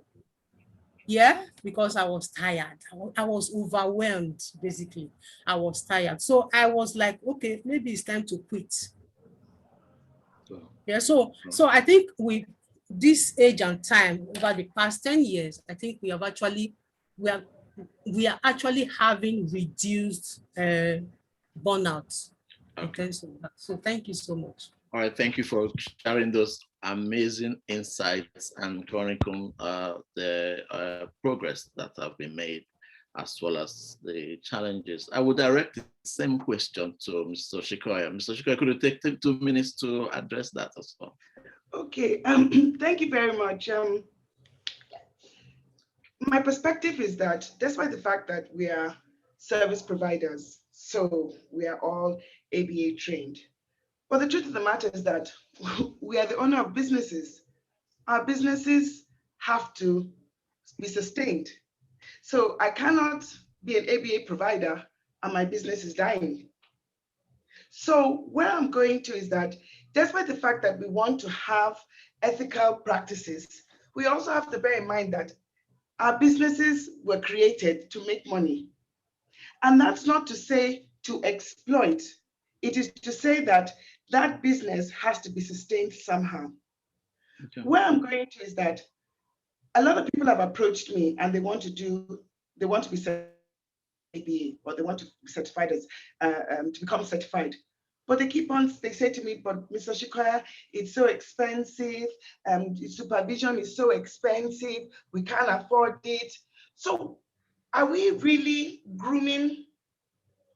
Yeah, because I was tired. I was overwhelmed, basically. I was tired. So I was like, okay, maybe it's time to quit. Yeah, so I think with this age and time, over the past 10 years, I think we are actually having reduced burnout. Okay. So thank you so much. All right, thank you for sharing those amazing insights and chronicling the progress that have been made, as well as the challenges. I would direct the same question to Mr. Shikoya. Mr. Shikoya, could you take 2 minutes to address that as well? Okay, thank you very much. My perspective is that despite the fact that we are service providers, so we are all ABA trained, but the truth of the matter is that we are the owner of businesses. Our businesses have to be sustained. So I cannot be an ABA provider and my business is dying. So where I'm going to is that despite the fact that we want to have ethical practices, we also have to bear in mind that our businesses were created to make money. And that's not to say to exploit. It is to say that that business has to be sustained somehow. Okay. Where I'm going to is that a lot of people have approached me and they want to be ABA, or they want to be certified as to become certified. But they say to me, but Mr. Shikoya, it's so expensive, supervision is so expensive, we can't afford it. So are we really grooming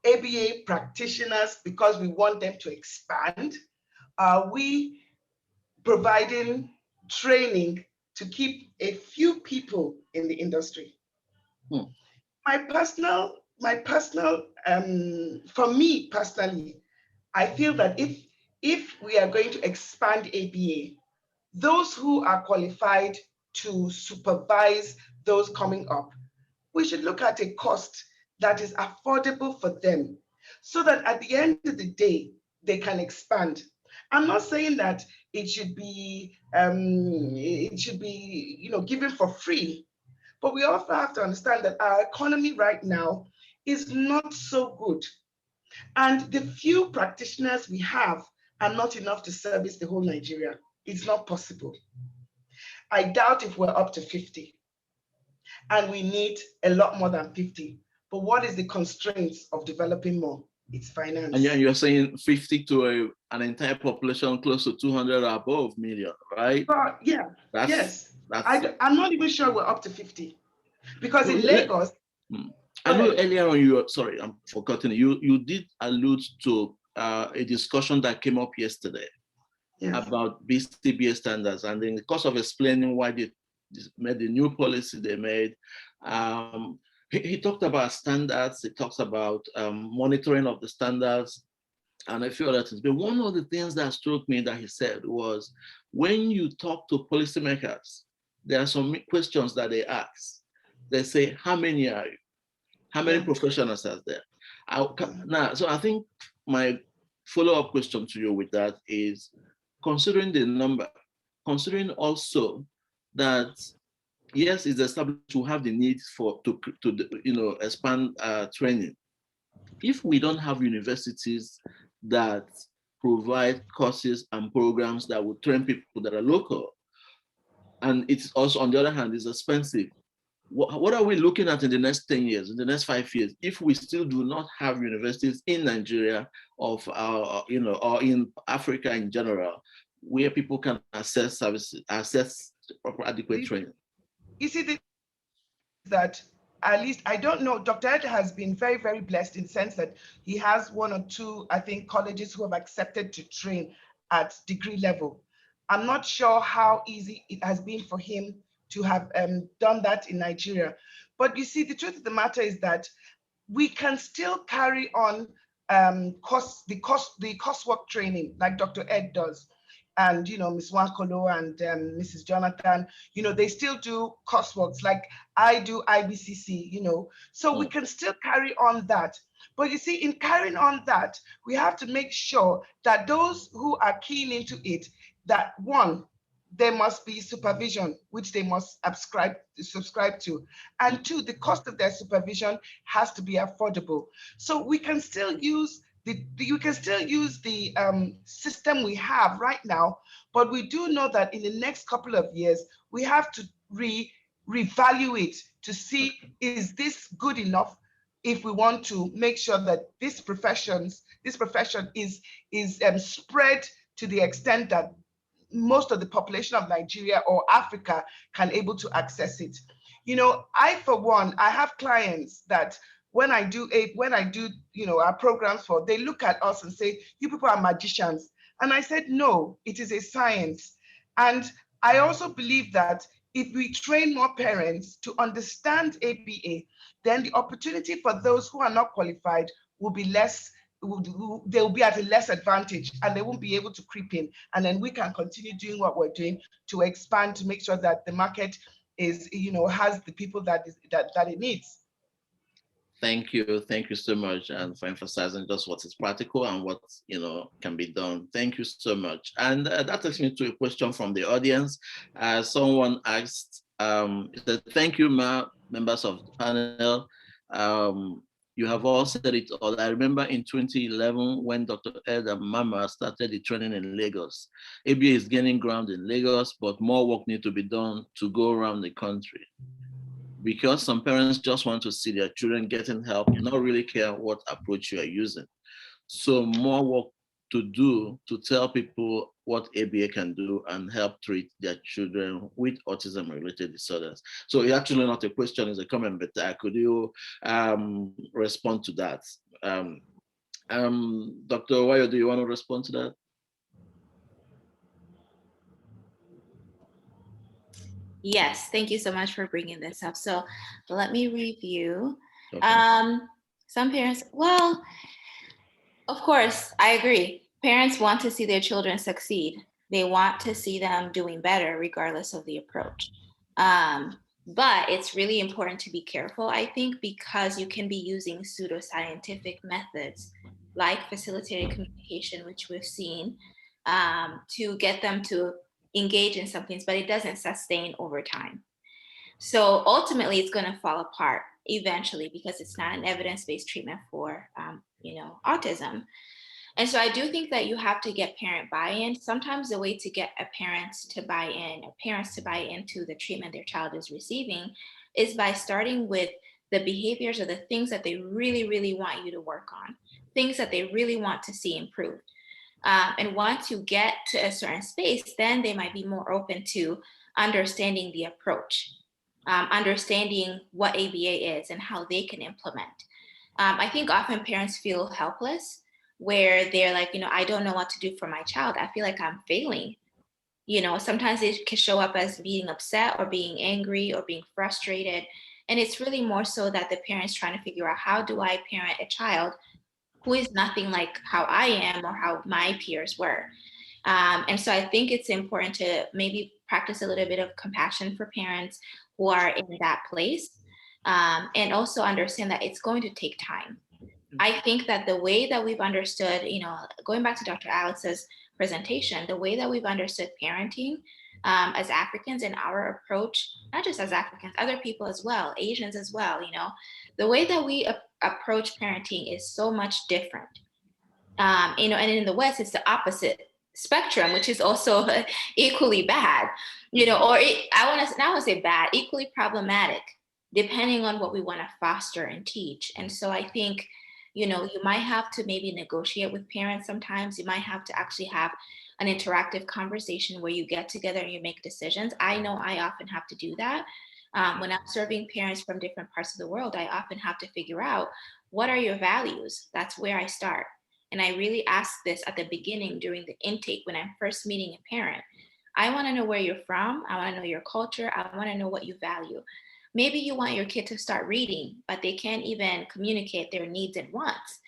ABA practitioners because we want them to expand? Are we providing training to keep a few people in the industry? Hmm. For me personally, I feel that if we are going to expand ABA, those who are qualified to supervise those coming up, we should look at a cost that is affordable for them, so that at the end of the day, they can expand. I'm not saying that it should be given for free, but we also have to understand that our economy right now is not so good. And the few practitioners we have are not enough to service the whole Nigeria. It's not possible. I doubt if we're up to 50. And we need a lot more than 50. But what is the constraints of developing more? It's finance. And you're saying 50 to an entire population close to 200 or above million, right? But yeah, yes. I'm not even sure we're up to 50. Because in Lagos, I know earlier on sorry, I'm forgetting. You did allude to a discussion that came up yesterday about BCBA standards, and in the course of explaining why they made the new policy they made, he talked about standards. He talks about monitoring of the standards and a few other things. But one of the things that struck me that he said was, when you talk to policymakers, there are some questions that they ask. They say, how many are you? How many professionals are there? So I think my follow-up question to you with that is, considering the number, considering also that, yes, it's established to have the need to expand training. If we don't have universities that provide courses and programs that will train people that are local, and it's also, on the other hand, is expensive, what are we looking at in the next 10 years, in the next 5 years, if we still do not have universities in Nigeria or in Africa in general, where people can access services, access proper adequate training? You see, that at least, I don't know, Dr. Ed has been very, very blessed in the sense that he has one or two, I think, colleges who have accepted to train at degree level. I'm not sure how easy it has been for him to have done that in Nigeria. But you see, the truth of the matter is that we can still carry on the coursework training like Dr. Ed does. And, Ms. Wankolo and Mrs. Jonathan, they still do courseworks like I do IBCC, so we can still carry on that. But you see, in carrying on that, we have to make sure that those who are keen into it, that one, there must be supervision, which they must subscribe to. And two, the cost of their supervision has to be affordable. So we can still use the system we have right now, but we do know that in the next couple of years, we have to reevaluate to see, is this good enough if we want to make sure that this profession is spread to the extent that most of the population of Nigeria or Africa can able to access it. I, for one, I have clients that when I do our programs for, they look at us and say, you people are magicians. And I said, no, it is a science. And I also believe that if we train more parents to understand ABA, then the opportunity for those who are not qualified will be less. They'll be at a less advantage and they won't be able to creep in. And then we can continue doing what we're doing to expand, to make sure that the market is, has the people that it needs. Thank you so much, and for emphasizing just what is practical and what can be done. Thank you so much. And that takes me to a question from the audience. Someone asked, said, thank you, members of the panel. You have all said it all. I remember in 2011 when Dr. Ed and Mama started the training in Lagos. ABA is gaining ground in Lagos, but more work needs to be done to go around the country. Because some parents just want to see their children getting help, not really care what approach you are using. So more work to do to tell people what ABA can do and help treat their children with autism-related disorders. So it's actually not a question, it's a comment, but could you respond to that? Dr. Wayo, do you want to respond to that? Yes, thank you so much for bringing this up. So let me review. Okay. Some parents, well, of course, I agree. Parents want to see their children succeed. They want to see them doing better, regardless of the approach. But it's really important to be careful, I think, because you can be using pseudoscientific methods like facilitated communication, which we've seen, to get them to engage in some things, but it doesn't sustain over time. So ultimately, it's going to fall apart eventually because it's not an evidence-based treatment for, autism. And so I do think that you have to get parent buy-in. Sometimes the way to get parents to buy into the treatment their child is receiving is by starting with the behaviors or the things that they really, really want you to work on, things that they really want to see improved. And once you get to a certain space, then they might be more open to understanding the approach, understanding what ABA is and how they can implement. I think often parents feel helpless where they're like, I don't know what to do for my child. I feel like I'm failing. Sometimes it can show up as being upset or being angry or being frustrated. And it's really more so that the parent's trying to figure out, how do I parent a child who is nothing like how I am or how my peers were? And so I think it's important to maybe practice a little bit of compassion for parents who are in that place, and also understand that it's going to take time. I think that the way that we've understood, going back to Dr. Alex's presentation, the way that we've understood parenting as Africans and our approach, not just as Africans, other people as well, Asians as well, the way that we approach parenting is so much different. And in the West, it's the opposite spectrum, which is also equally bad, I want to say bad, equally problematic, depending on what we want to foster and teach. And so I think, you might have to maybe negotiate with parents sometimes. You might have to actually have an interactive conversation where you get together and you make decisions. I know I often have to do that. When I'm serving parents from different parts of the world, I often have to figure out, what are your values? That's where I start. And I really ask this at the beginning during the intake when I'm first meeting a parent. I want to know where you're from. I want to know your culture. I want to know what you value. Maybe you want your kid to start reading, but they can't even communicate their needs and wants.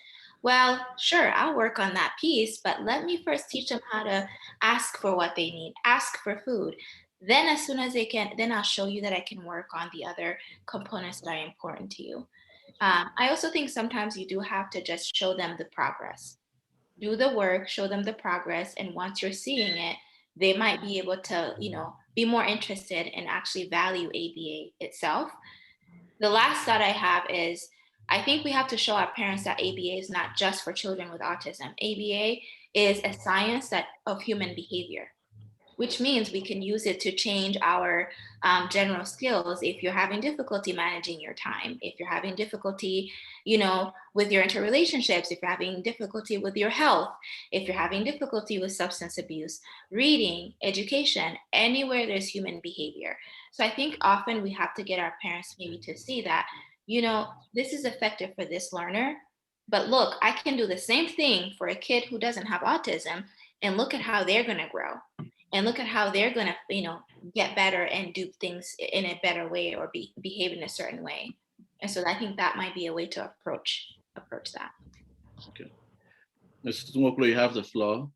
Well, sure, I'll work on that piece, but let me first teach them how to ask for what they need, ask for food. Then as soon as they can, then I'll show you that I can work on the other components that are important to you. I also think sometimes you do have to just show them the progress. Do the work, show them the progress, and once you're seeing it, they might be able to, be more interested and actually value ABA itself. The last thought I have is, I think we have to show our parents that ABA is not just for children with autism. ABA is a science of human behavior, which means we can use it to change our general skills. If you're having difficulty managing your time, if you're having difficulty, with your interrelationships, if you're having difficulty with your health, if you're having difficulty with substance abuse, reading, education, anywhere there's human behavior. So I think often we have to get our parents maybe to see that, this is effective for this learner, but look, I can do the same thing for a kid who doesn't have autism, and look at how they're going to grow. And look at how they're going to, get better and do things in a better way or behave in a certain way. And so I think that might be a way to approach that. Okay. Mr. Tumoklo, you have the floor.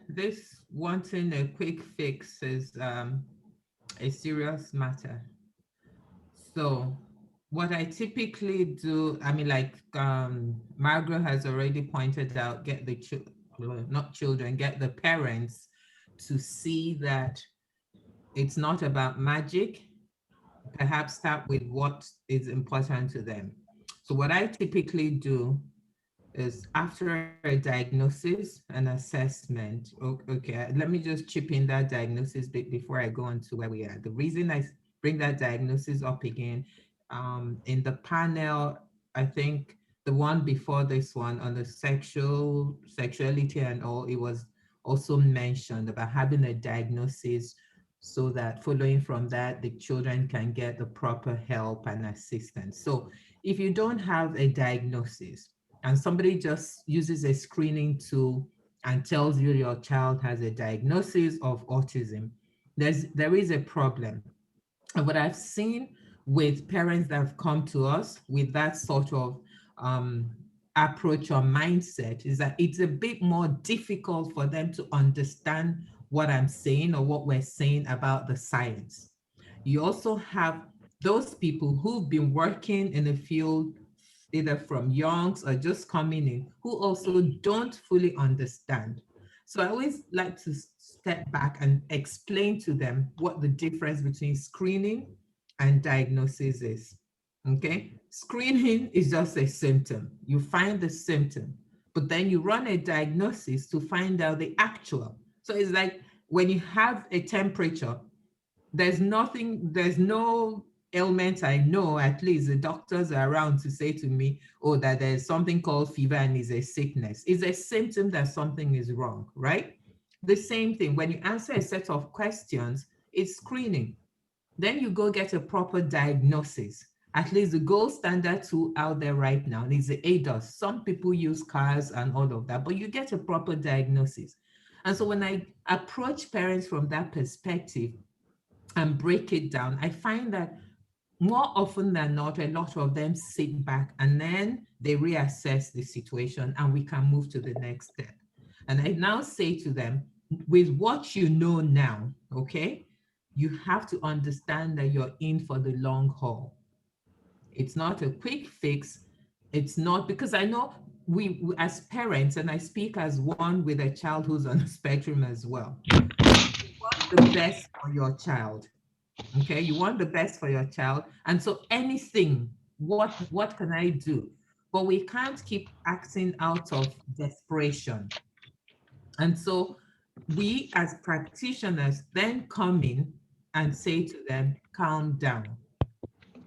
This wanting a quick fix is a serious matter. So what I typically do, like Margaret has already pointed out, get the get the parents to see that it's not about magic. Perhaps start with what is important to them. So what I typically do is after a diagnosis and assessment. Okay, let me just chip in that diagnosis bit before I go on to where we are. The reason I bring that diagnosis up again, in the panel, I think the one before this one on the sexuality and all, it was also mentioned about having a diagnosis so that following from that, the children can get the proper help and assistance. So if you don't have a diagnosis, and somebody just uses a screening tool and tells you your child has a diagnosis of autism, there is a problem. And what I've seen with parents that have come to us with that sort of um, approach or mindset is that it's a bit more difficult for them to understand what I'm saying or what we're saying about the science. You also have those people who've been working in the field either from youngs or just coming in, who also don't fully understand. So I always like to step back and explain to them what the difference between screening and diagnosis is. Okay? Screening is just a symptom. You find the symptom, but then you run a diagnosis to find out the actual. So it's like when you have a temperature, there's no ailment I know, at least the doctors are around to say to me, oh, that there's something called fever and is a sickness. It's a symptom that something is wrong, right? The same thing, when you answer a set of questions, it's screening. Then you go get a proper diagnosis. At least the gold standard tool out there right now is the ADOS. Some people use cars and all of that, but you get a proper diagnosis. And so when I approach parents from that perspective, and break it down, I find that more often than not, a lot of them sit back and then they reassess the situation and we can move to the next step. And I now say to them, with what you know now, okay, you have to understand that you're in for the long haul. It's not a quick fix. It's not, because I know we as parents, and I speak as one with a child who's on the spectrum as well, you want the best for your child. Okay, you want the best for your child, and so anything, what can I do? But we can't keep acting out of desperation. And so we as practitioners then come in and say to them, calm down.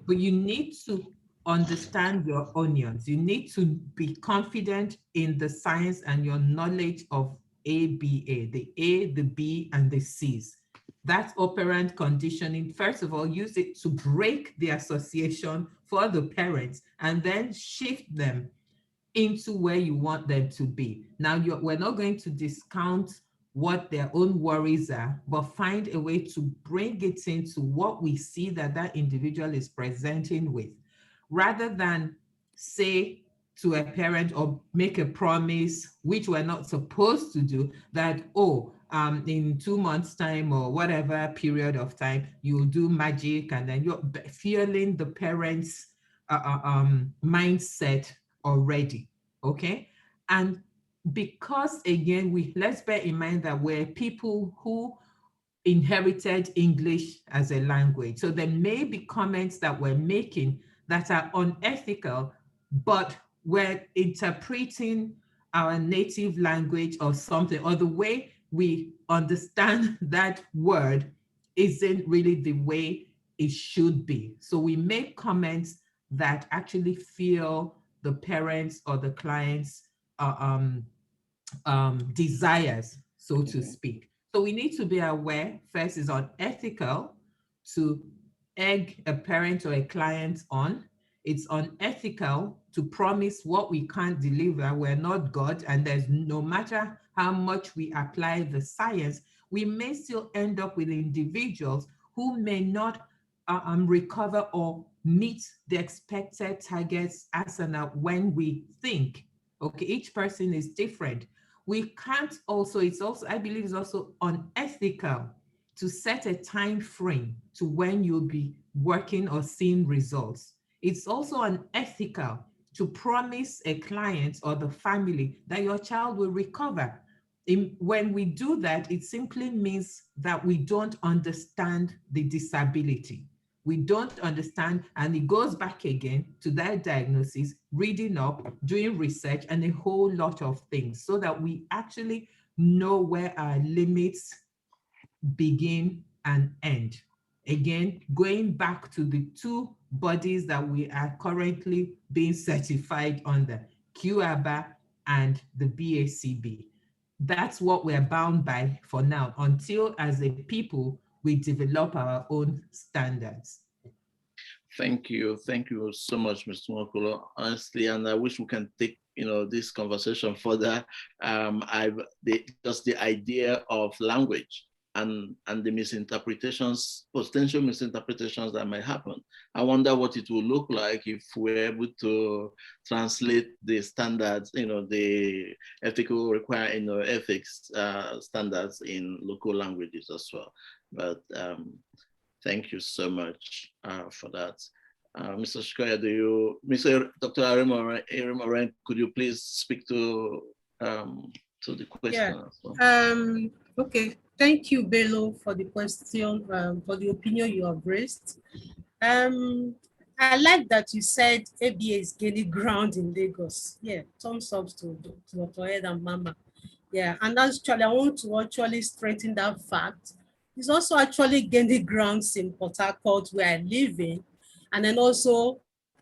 But you need to understand your onions. You need to be confident in the science and your knowledge of ABA, the A, the B, and the C's. That operant conditioning, first of all, use it to break the association for the parents and then shift them into where you want them to be. Now, we're not going to discount what their own worries are, but find a way to bring it into what we see that that individual is presenting with, rather than say to a parent or make a promise, which we're not supposed to do, that, oh, in 2 months' time or whatever period of time, you'll do magic, and then you're feeling the parents' mindset already, okay? And because again, let's bear in mind that we're people who inherited English as a language. So there may be comments that we're making that are unethical, but we're interpreting our native language or something, or the way we understand that word isn't really the way it should be. So we make comments that actually feel the parents or the clients desires, so to speak. So we need to be aware, first is unethical to egg a parent or a client on. It's unethical to promise what we can't deliver. We're not God, and there's no matter how much we apply the science, we may still end up with individuals who may not recover or meet the expected targets as and when we think. Okay, each person is different. We can't also, it's also, I believe it's also unethical to set a time frame to when you'll be working or seeing results. It's also unethical to promise a client or the family that your child will recover when we do that, it simply means that we don't understand the disability. We don't understand, and it goes back again to that diagnosis, reading up, doing research, and a whole lot of things so that we actually know where our limits begin and end. Again, going back to the two bodies that we are currently being certified under, QABA and the BACB. That's what we're bound by for now, until as a people, we develop our own standards. Thank you so much, Mr. Mokolo. Honestly, and I wish we can take this conversation further. Just the idea of language and the misinterpretations, potential misinterpretations that might happen. I wonder what it will look like if we're able to translate the standards, the ethical ethics standards in local languages as well. But thank you so much for that. Mr. Shikoya, Dr. Arimoren, could you please speak to the question? Yeah. As well? Okay. Thank you, Bello, for the question, for the opinion you have raised. I like that you said ABA is gaining ground in Lagos. Yeah, thumbs up to Dr. Ed and Mama. Yeah, and actually, I want to actually strengthen that fact. It's also actually gaining grounds in Port Harcourt, where I live in, and then also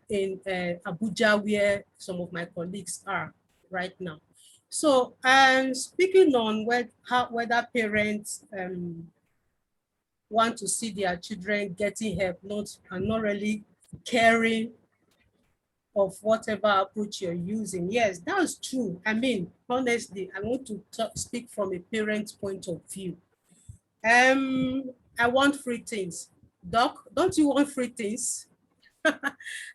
in Abuja, where some of my colleagues are right now. So, speaking on whether parents want to see their children getting help, and not really caring of whatever approach you're using. Yes, that's true. I mean, honestly, I want to speak from a parent's point of view. I want free things. Doc, don't you want free things?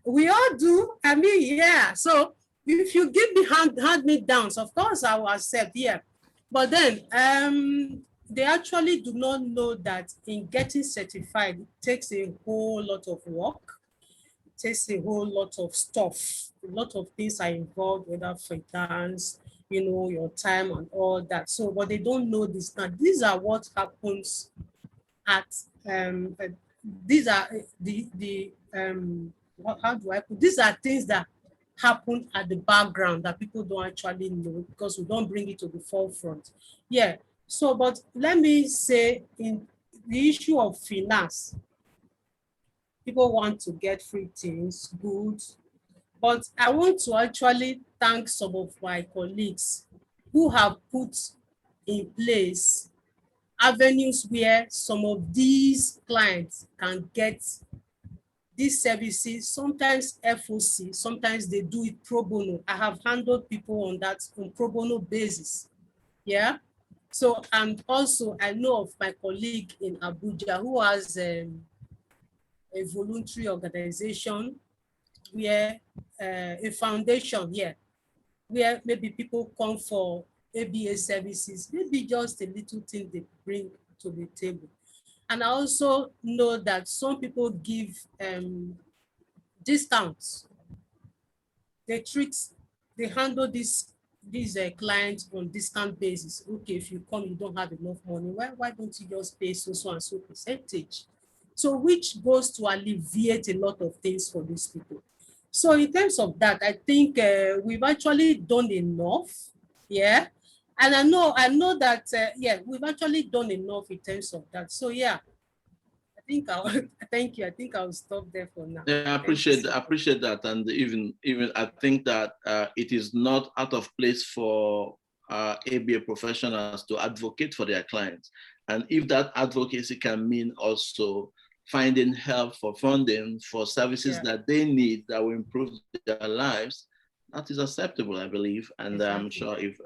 We all do. I mean, yeah. So if you give me hand me downs, of course I will accept, yeah. But then they actually do not know that in getting certified, it takes a whole lot of work. It takes a whole lot of stuff. A lot of things are involved, whether finance, your time and all that. So, but they don't know this now. These are what happens at these are how do I put, these are things that happen at the background that people don't actually know because we don't bring it to the forefront. Yeah. So, but let me say, in the issue of finance, people want to get free things, good, but I want to actually thank some of my colleagues who have put in place avenues where some of these clients can get these services, sometimes FOC, sometimes they do it pro bono. I have handled people on that on pro bono basis. Yeah. So, and also I know of my colleague in Abuja who has a voluntary organization where a foundation here, where maybe people come for ABA services, maybe just a little thing they bring to the table. And I also know that some people give discounts. They handle these clients on discount basis. Okay, if you come, you don't have enough money. Why don't you just pay so and so percentage? So which goes to alleviate a lot of things for these people. So in terms of that, I think we've actually done enough. Yeah. And I know that, yeah, we've actually done enough in terms of that. So yeah, I think I'll, thank you. I think I'll stop there for now. Yeah, I appreciate that. And even I think that it is not out of place for ABA professionals to advocate for their clients. And if that advocacy can mean also finding help for funding for services that they need that will improve their lives, that is acceptable, I believe. And exactly. I'm sure if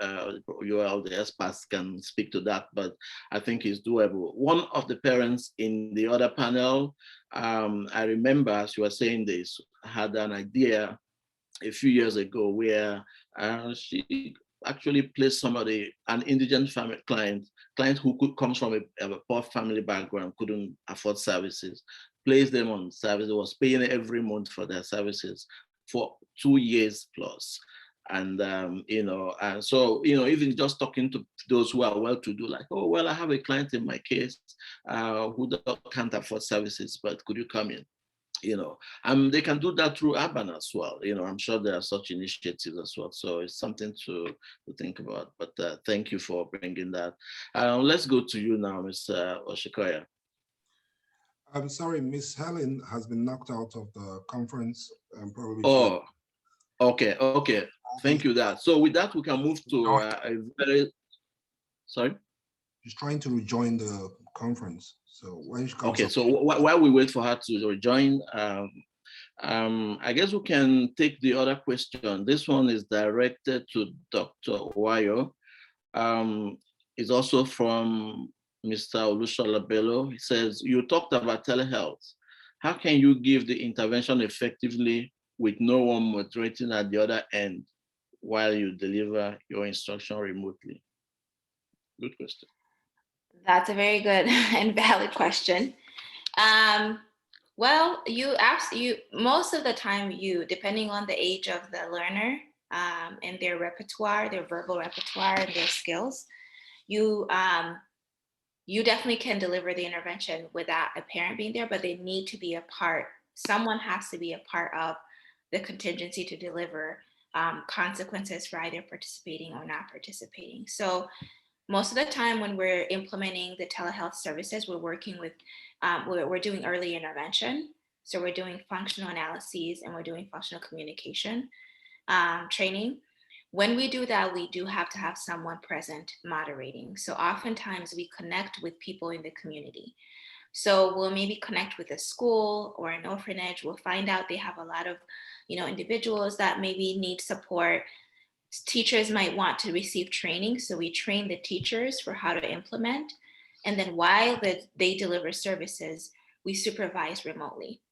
you all the experts can speak to that, but I think it's doable. One of the parents in the other panel, I remember as you were saying this, had an idea a few years ago where she actually placed an indigent family client who comes from a poor family background, couldn't afford services, placed them on services, was paying every month for their services for 2 years plus. And, and so, even just talking to those who are well-to-do, like, oh, well, I have a client in my case who can't afford services, but could you come in? They can do that through urban as well. I'm sure there are such initiatives as well. So it's something to think about. But thank you for bringing that. Let's go to you now, Mr. Oshikoya. I'm sorry, Miss Helen has been knocked out of the conference. Probably. Oh, okay. Thank you. So with that, we can move to a very. Sorry. She's trying to rejoin the conference. So when she comes. Okay. So while we wait for her to rejoin, I guess we can take the other question. This one is directed to Dr. Wayo. It's also from Mr. Olushola Bello. He says, you talked about telehealth. How can you give the intervention effectively with no one moderating at the other end while you deliver your instruction remotely? Good question. That's a very good and valid question. Well, most of the time, depending on the age of the learner and their repertoire, their verbal repertoire and their skills, you definitely can deliver the intervention without a parent being there, but they need to be a part. Someone has to be a part of the contingency to deliver consequences for either participating or not participating. So most of the time when we're implementing the telehealth services, we're working with, we're doing early intervention. So we're doing functional analyses and we're doing functional communication training. When we do that, we do have to have someone present moderating. So oftentimes we connect with people in the community. So we'll maybe connect with a school or an orphanage. We'll find out they have a lot of, individuals that maybe need support. Teachers might want to receive training. So we train the teachers for how to implement. And then while they deliver services, we supervise remotely.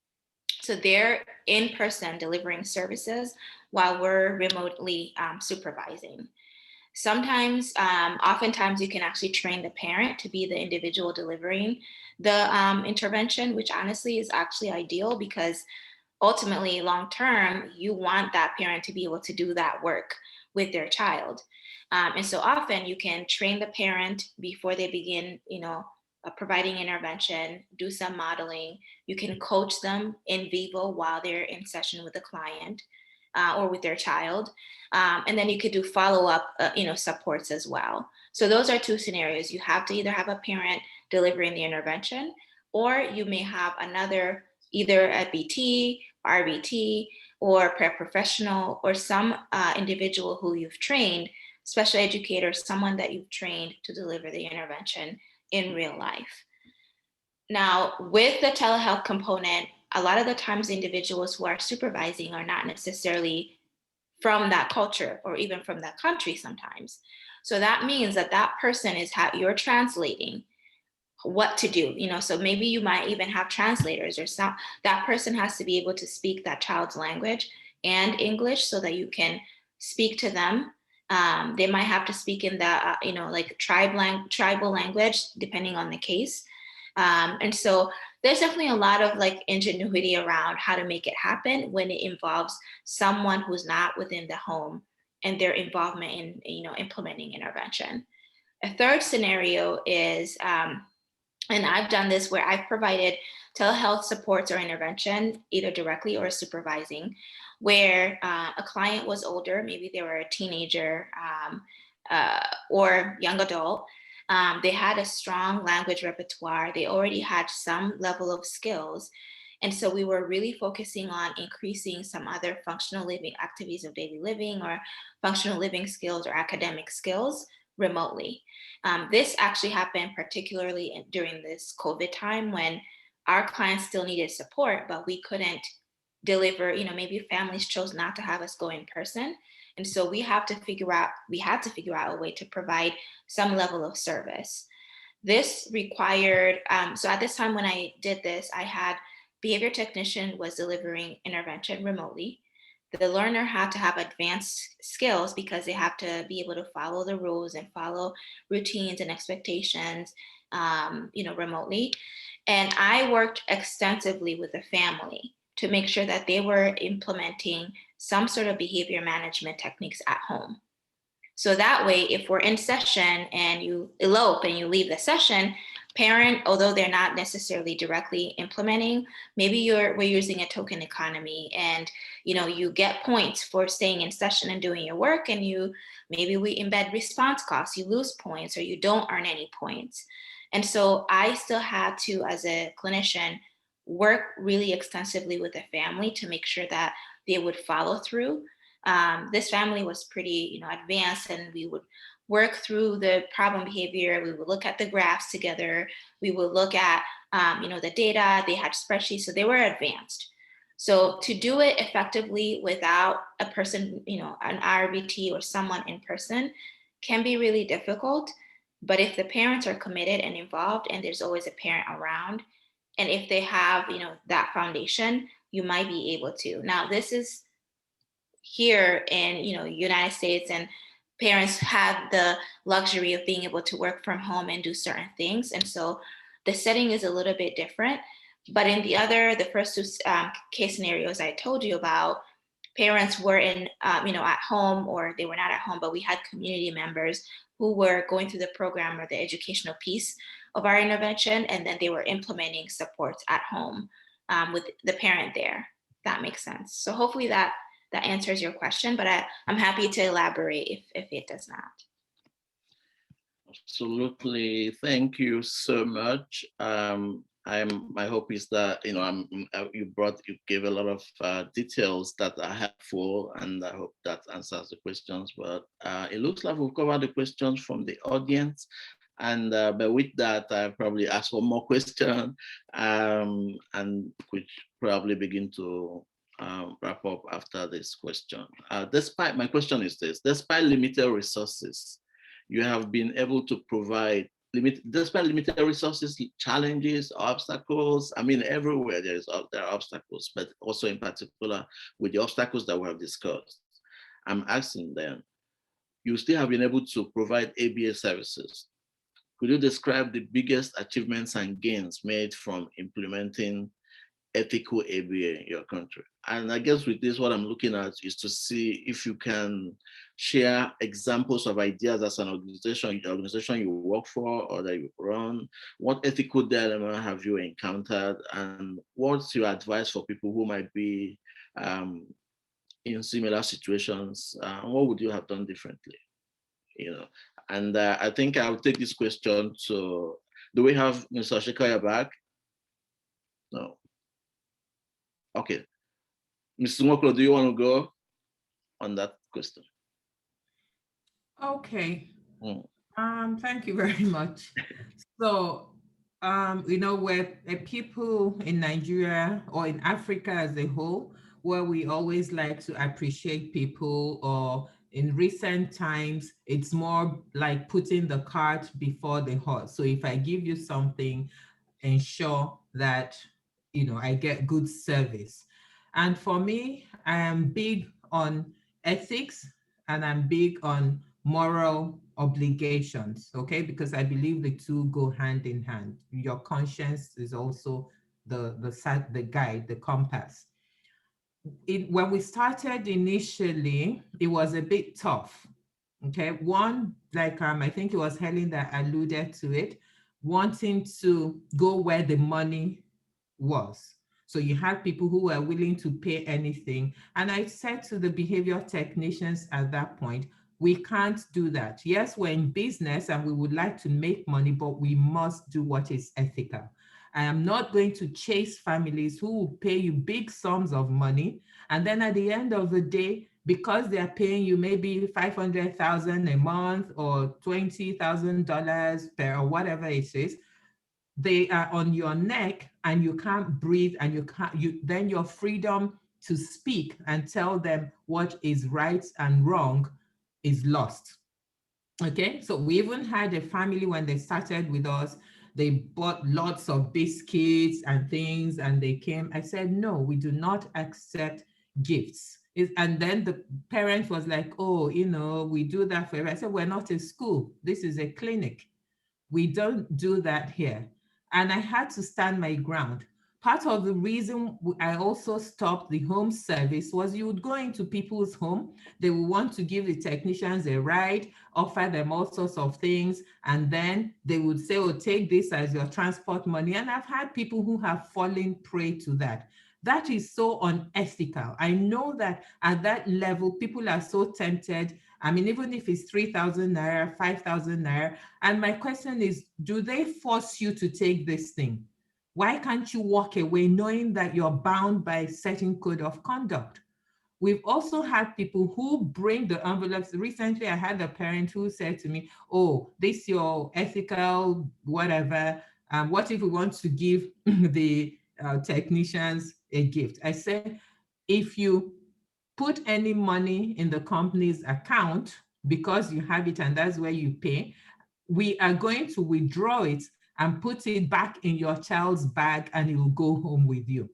So they're in person delivering services while we're remotely supervising. Sometimes, oftentimes you can actually train the parent to be the individual delivering the intervention, which honestly is actually ideal because ultimately long-term, you want that parent to be able to do that work with their child. And so often you can train the parent before they begin, providing intervention, do some modeling. You can coach them in vivo while they're in session with the client or with their child. And then you could do follow-up, supports as well. So those are two scenarios. You have to either have a parent delivering the intervention, or you may have another, either a BT, RBT, or paraprofessional, or some individual who you've trained, special educator, someone that you've trained to deliver the intervention in real life. Now, with the telehealth component, a lot of the times individuals who are supervising are not necessarily from that culture or even from that country sometimes. So that means that that person is you're translating what to do, so maybe you might even have translators or some, that person has to be able to speak that child's language and English so that you can speak to them. They might have to speak in the, like tribal language, depending on the case. And so there's definitely a lot of like ingenuity around how to make it happen when it involves someone who's not within the home and their involvement in, implementing intervention. A third scenario is, and I've done this where I've provided telehealth supports or intervention, either directly or supervising, where a client was older, maybe they were a teenager or young adult. They had a strong language repertoire. They already had some level of skills. And so we were really focusing on increasing some other functional living activities of daily living or functional living skills or academic skills remotely. This actually happened particularly during this COVID time when our clients still needed support, but we couldn't deliver, maybe families chose not to have us go in person. And so we had to figure out a way to provide some level of service. This required, so at this time when I did this, I had behavior technician was delivering intervention remotely. The learner had to have advanced skills because they have to be able to follow the rules and follow routines and expectations, remotely. And I worked extensively with the family to make sure that they were implementing some sort of behavior management techniques at home. So that way, if we're in session and you elope and you leave the session, parent, although they're not necessarily directly implementing, maybe we're using a token economy, and you get points for staying in session and doing your work, and maybe we embed response costs, you lose points or you don't earn any points. And so I still had to, as a clinician, work really extensively with the family to make sure that they would follow through. This family was pretty, advanced, and we would work through the problem behavior. We would look at the graphs together. We would look at, the data. They had spreadsheets, so they were advanced. So to do it effectively without a person, an RBT or someone in person can be really difficult. But if the parents are committed and involved, and there's always a parent around, and if they have, that foundation, you might be able to. Now, this is here in, United States, and parents have the luxury of being able to work from home and do certain things. And so the setting is a little bit different. But in the first two case scenarios I told you about, parents were in, at home, or they were not at home, but we had community members who were going through the program or the educational piece of our intervention, and then they were implementing supports at home with the parent there. That makes sense. So hopefully that answers your question, but I'm happy to elaborate if it does not. Absolutely, thank you so much. My hope is that you gave a lot of details that are helpful, and I hope that answers the questions. But it looks like we've covered the questions from the audience, and but with that, I probably ask one more question, and which probably begin to wrap up after this question. My question is this: despite limited resources, you have been able to provide, despite limited resources, challenges, obstacles. I mean, everywhere there are obstacles, but also in particular with the obstacles that we have discussed. I'm asking them, you still have been able to provide ABA services. Could you describe the biggest achievements and gains made from implementing ethical ABA in your country? And I guess with this, what I'm looking at is to see if you can share examples of ideas as an organization, the organization you work for or that you run. What ethical dilemma have you encountered, and what's your advice for people who might be in similar situations? What would you have done differently? And I think I'll take this question to, do we have Mr. Shikaya back? No. Okay. Mr. Nwokolo, do you want to go on that question? Okay. Thank you very much. So, we're people in Nigeria or in Africa as a whole, where we always like to appreciate people, or in recent times, it's more like putting the cart before the horse. So if I give you something, ensure that, I get good service. And for me, I am big on ethics, and I'm big on moral obligations, okay? Because I believe the two go hand in hand. Your conscience is also the guide, the compass. When we started initially, it was a bit tough, okay? One, like I think it was Helen that alluded to it, wanting to go where the money was. So you had people who were willing to pay anything. And I said to the behavior technicians at that point, we can't do that. Yes, we're in business and we would like to make money, but we must do what is ethical. I am not going to chase families who will pay you big sums of money. And then at the end of the day, because they are paying you maybe $500,000 a month or $20,000 per, or whatever it is, they are on your neck and you can't breathe, and then your freedom to speak and tell them what is right and wrong is lost. Okay, so we even had a family when they started with us, they bought lots of biscuits and things and they came. I said, no, we do not accept gifts. And then the parent was like, oh, we do that for everyone. I said, we're not a school. This is a clinic. We don't do that here. And I had to stand my ground. Part of the reason I also stopped the home service was you would go into people's home, they would want to give the technicians a ride, offer them all sorts of things, and then they would say, oh, take this as your transport money. And I've had people who have fallen prey to that. That is so unethical. I know that at that level, people are so tempted. I mean, even if it's 3,000 naira, 5,000 naira. And my question is, do they force you to take this thing? Why can't you walk away knowing that you're bound by a certain code of conduct? We've also had people who bring the envelopes. Recently, I had a parent who said to me, oh, this your ethical whatever. What if we want to give the technicians a gift? I said, if you put any money in the company's account because you have it and that's where you pay, we are going to withdraw it and put it back in your child's bag and it will go home with you.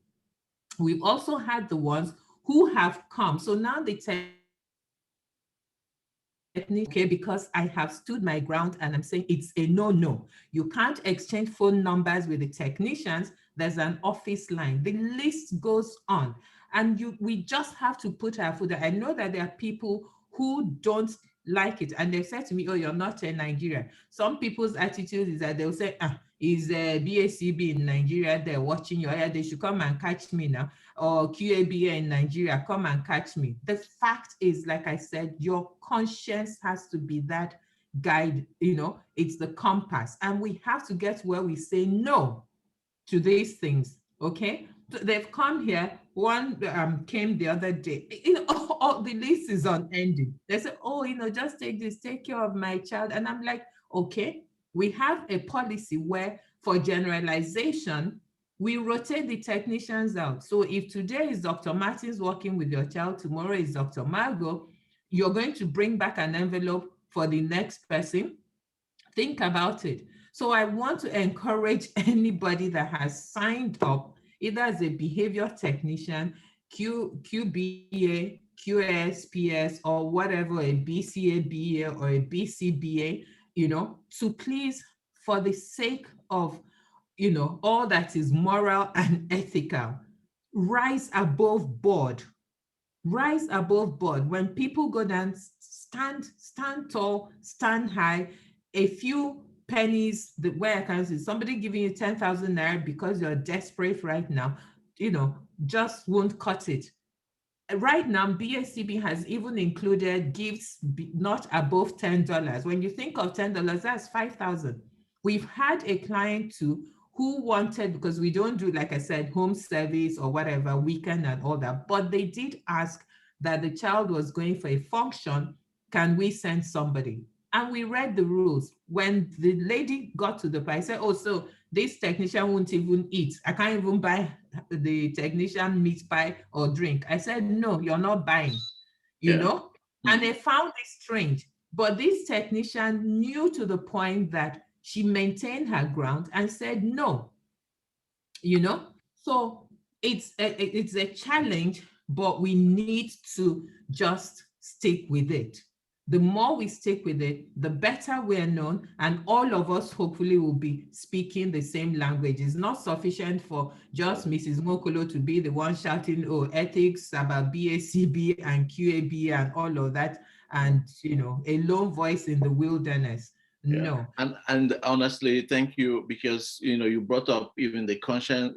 We've also had the ones who have come. So now the okay, because I have stood my ground and I'm saying it's a no. You can't exchange phone numbers with the technicians. There's an office line. The list goes on. And we just have to put our foot there. I know that there are people who don't like it. And they said to me, oh, you're not in Nigeria. Some people's attitude is that they'll say, is BACB in Nigeria, they're watching your hair, they should come and catch me now. Or QABA in Nigeria, come and catch me. The fact is, like I said, your conscience has to be that guide, it's the compass. And we have to get where we say no to these things, okay? So they've come here. One came the other day. The list is unending. They say, oh, just take this, take care of my child. And I'm like, okay, we have a policy where for generalization, we rotate the technicians out. So if today is Dr. Martins working with your child, tomorrow is Dr. Margot, you're going to bring back an envelope for the next person. Think about it. So I want to encourage anybody that has signed up, either as a behavior technician, QBA, QSPS, or whatever, a BCABA or a BCBA, to please, for the sake of, all that is moral and ethical, rise above board. Rise above board. When people go down, stand tall, stand high. A few pennies, the way I can see somebody giving you 10,000 naira because you're desperate right now, just won't cut it. Right now, BSCB has even included gifts not above $10. When you think of $10, that's 5,000. We've had a client too who wanted, because we don't do, like I said, home service or whatever, weekend and all that, but they did ask that the child was going for a function, can we send somebody? And we read the rules. When the lady got to the price, I said, oh, so this technician won't even eat. I can't even buy the technician meat pie or drink. I said, no, you're not buying, you know? And they found it strange. But this technician knew to the point that she maintained her ground and said no, So it's a challenge, but we need to just stick with it. The more we stick with it, the better we're known, and all of us hopefully will be speaking the same language. It's not sufficient for just Mrs. Mokolo to be the one shouting, oh, ethics about BACB and QAB and all of that, and a lone voice in the wilderness. No. And honestly, thank you, because you brought up even the conscience,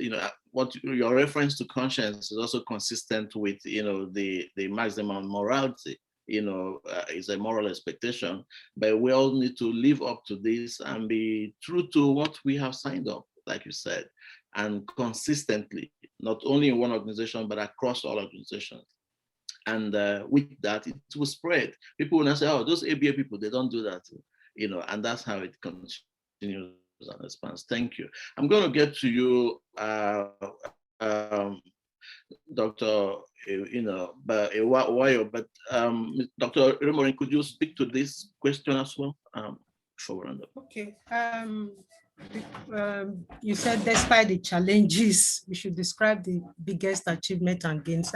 what your reference to conscience is also consistent with the maximum morality. Is a moral expectation, but we all need to live up to this and be true to what we have signed up, like you said, and consistently, not only in one organization, but across all organizations. And with that, it will spread. People will not say, oh, those ABA people, they don't do that, and that's how it continues and expands. Thank you. I'm going to get to you, Dr. But a while, but Dr. Remorin, could you speak to this question as well? Before we round up. Okay. You said despite the challenges, we should describe the biggest achievement and gains.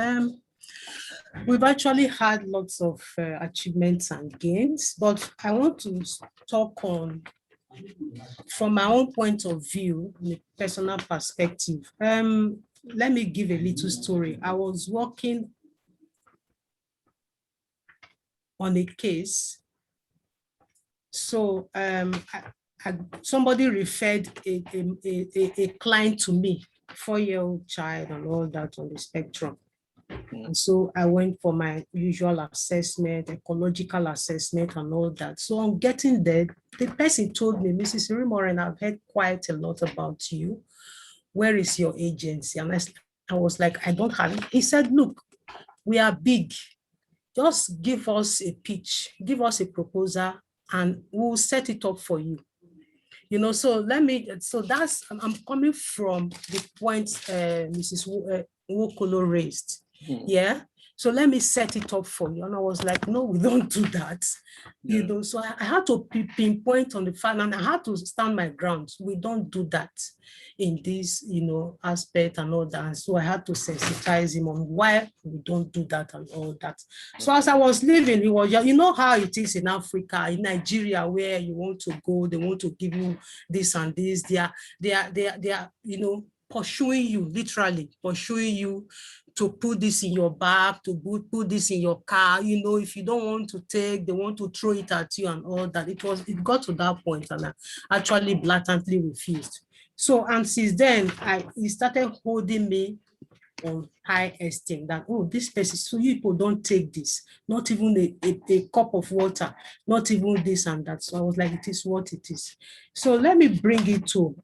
We've actually had lots of achievements and gains, but I want to talk on from my own point of view, in a personal perspective, let me give a little story. I was working on a case. So somebody referred a client to me, 4-year-old child and all that on the spectrum. And so I went for my usual assessment, ecological assessment and all that. So on getting there, the person told me, Mrs. Rimoren, I've heard quite a lot about you. Where is your agency? And I was like, I don't have it. He said, look, we are big. Just give us a pitch, give us a proposal, and we'll set it up for you. You know, so that's, I'm coming from the point Mrs. Wokolo raised. Yeah. So let me set it up for you. And I was like, no, we don't do that. Yeah. You know, so I had to pinpoint on the fact, and I had to stand my ground. We don't do that in this, you know, aspect and all that. And so I had to sensitize him on why we don't do that and all that. So as I was leaving, he was, you know how it is in Africa, in Nigeria, where you want to go, they want to give you this and this. They are, you know, pursuing you, literally pursuing you to put this in your bag, to put this in your car. You know, if you don't want to take, they want to throw it at you and all that. It got to that point, and I actually blatantly refused. So, and since then, he started holding me on high esteem that, oh, this person, so you people don't take this, not even a cup of water, not even this and that. So I was like, it is what it is. So let me bring it to,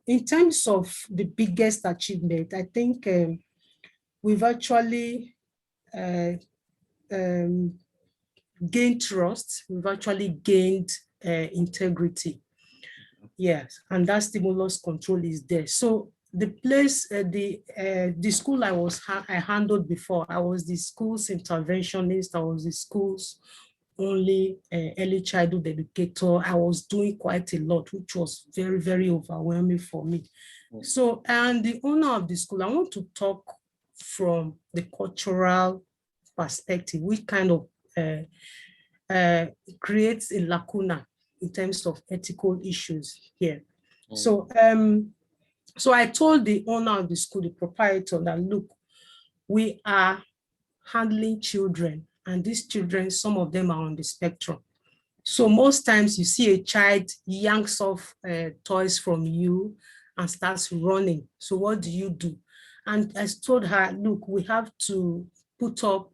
in terms of the biggest achievement, I think we've actually gained trust, we've actually gained integrity. Yes, and that stimulus control is there. So the place, the school I handled before, I was the school's interventionist, I was the school's only early childhood educator. I was doing quite a lot, which was very, very overwhelming for me. So, and the owner of the school, I want to talk from the cultural perspective, which kind of creates a lacuna in terms of ethical issues here. So, so I told the owner of the school, the proprietor, that look, we are handling children, and these children, some of them are on the spectrum. So most times you see a child yanks off toys from you and starts running. So what do? And I told her, look, we have to put up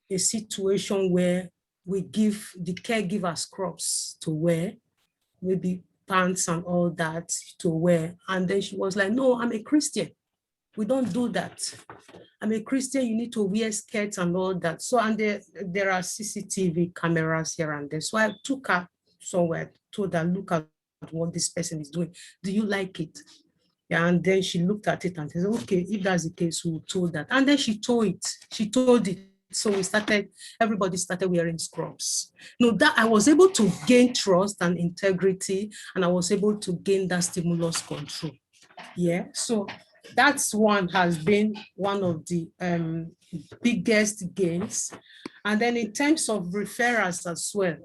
a situation where we give the caregivers crops to wear, maybe pants and all that to wear. And then she was like, no, I'm a Christian. We don't do that. I'm a Christian, you need to wear skirts and all that. So, and there are CCTV cameras here and there. So I took her somewhere, told her, look at what this person is doing. Do you like it? Yeah, and then she looked at it and said, okay, if that's the case, we'll told that. And then she told it. So everybody started wearing scrubs. No, that I was able to gain trust and integrity, and I was able to gain that stimulus control. Yeah, so that's has been one of the biggest gains. And then in terms of referrals as well,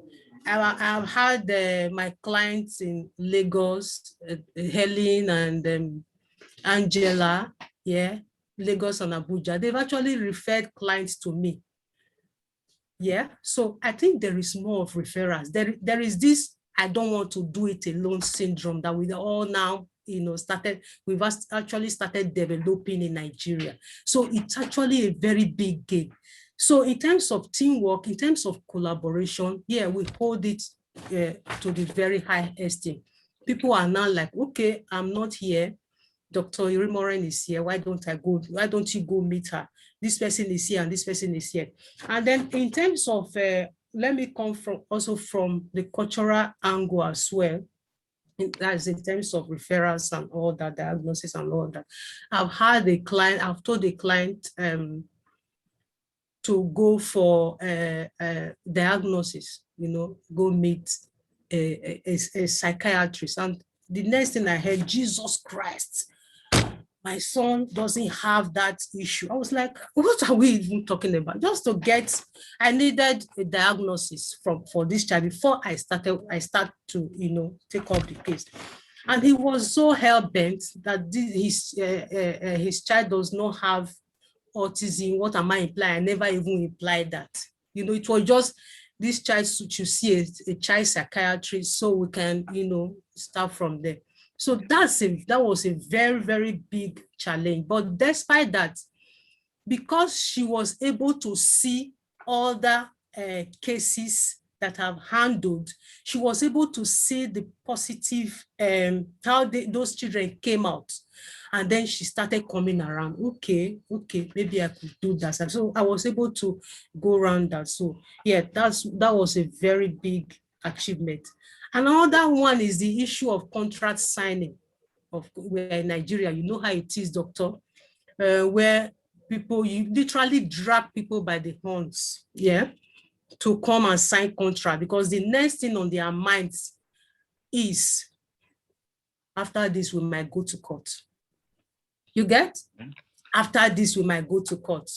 I've had my clients in Lagos, Helen and Angela, yeah, Lagos and Abuja. They've actually referred clients to me. Yeah, so I think there is more of referrals. There is this, I don't want to do it alone syndrome that we all now, you know, we've actually started developing in Nigeria. So it's actually a very big game. So in terms of teamwork, in terms of collaboration, yeah, we hold it to the very high esteem. People are now like, okay, I'm not here. Dr. Irimoren is here. Why don't I go? Why don't you go meet her? This person is here and this person is here. And then in terms of, let me come from the cultural angle as well. That's in terms of referrals and all that, diagnosis and all that. I've told a client to go for diagnosis, you know, go meet a psychiatrist. And the next thing I heard, Jesus Christ, my son doesn't have that issue. I was like, what are we even talking about? Just to get, I needed a diagnosis for this child before I start to, take up the case. And he was so hell-bent that his child does not have autism. What am I implying? I never even implied that. It was just, this child should see a child psychiatrist so we can, start from there. So that was a very, very big challenge. But despite that, because she was able to see all the cases that I've handled, she was able to see the positive, how those children came out. And then she started coming around. Okay, maybe I could do that. So I was able to go around that. So yeah, that was a very big achievement. Another one is the issue of contract signing. We're in Nigeria, you know how it is, doctor, where you literally drag people by the horns, to come and sign contract, because the next thing on their minds is, after this, we might go to court. You get? After this, we might go to court.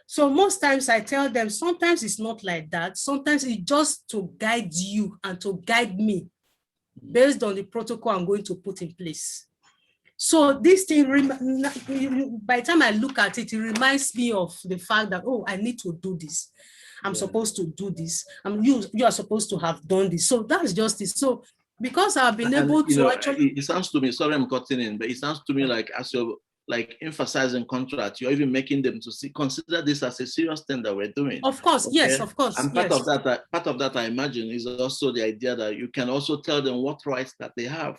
So most times I tell them, sometimes it's not like that. Sometimes it's just to guide you and to guide me based on the protocol I'm going to put in place. So this thing, by the time I look at it, it reminds me of the fact that, oh, I need to do this. I'm supposed to do this. You are supposed to have done this. So that's just it. So because I've been able to actually... It sounds to me, sorry I'm cutting in, but it sounds to me like as you're emphasizing contract, you're even making them to consider this as a serious thing that we're doing. Of course, okay? Yes, of course. And part of that, I imagine, is also the idea that you can also tell them what rights that they have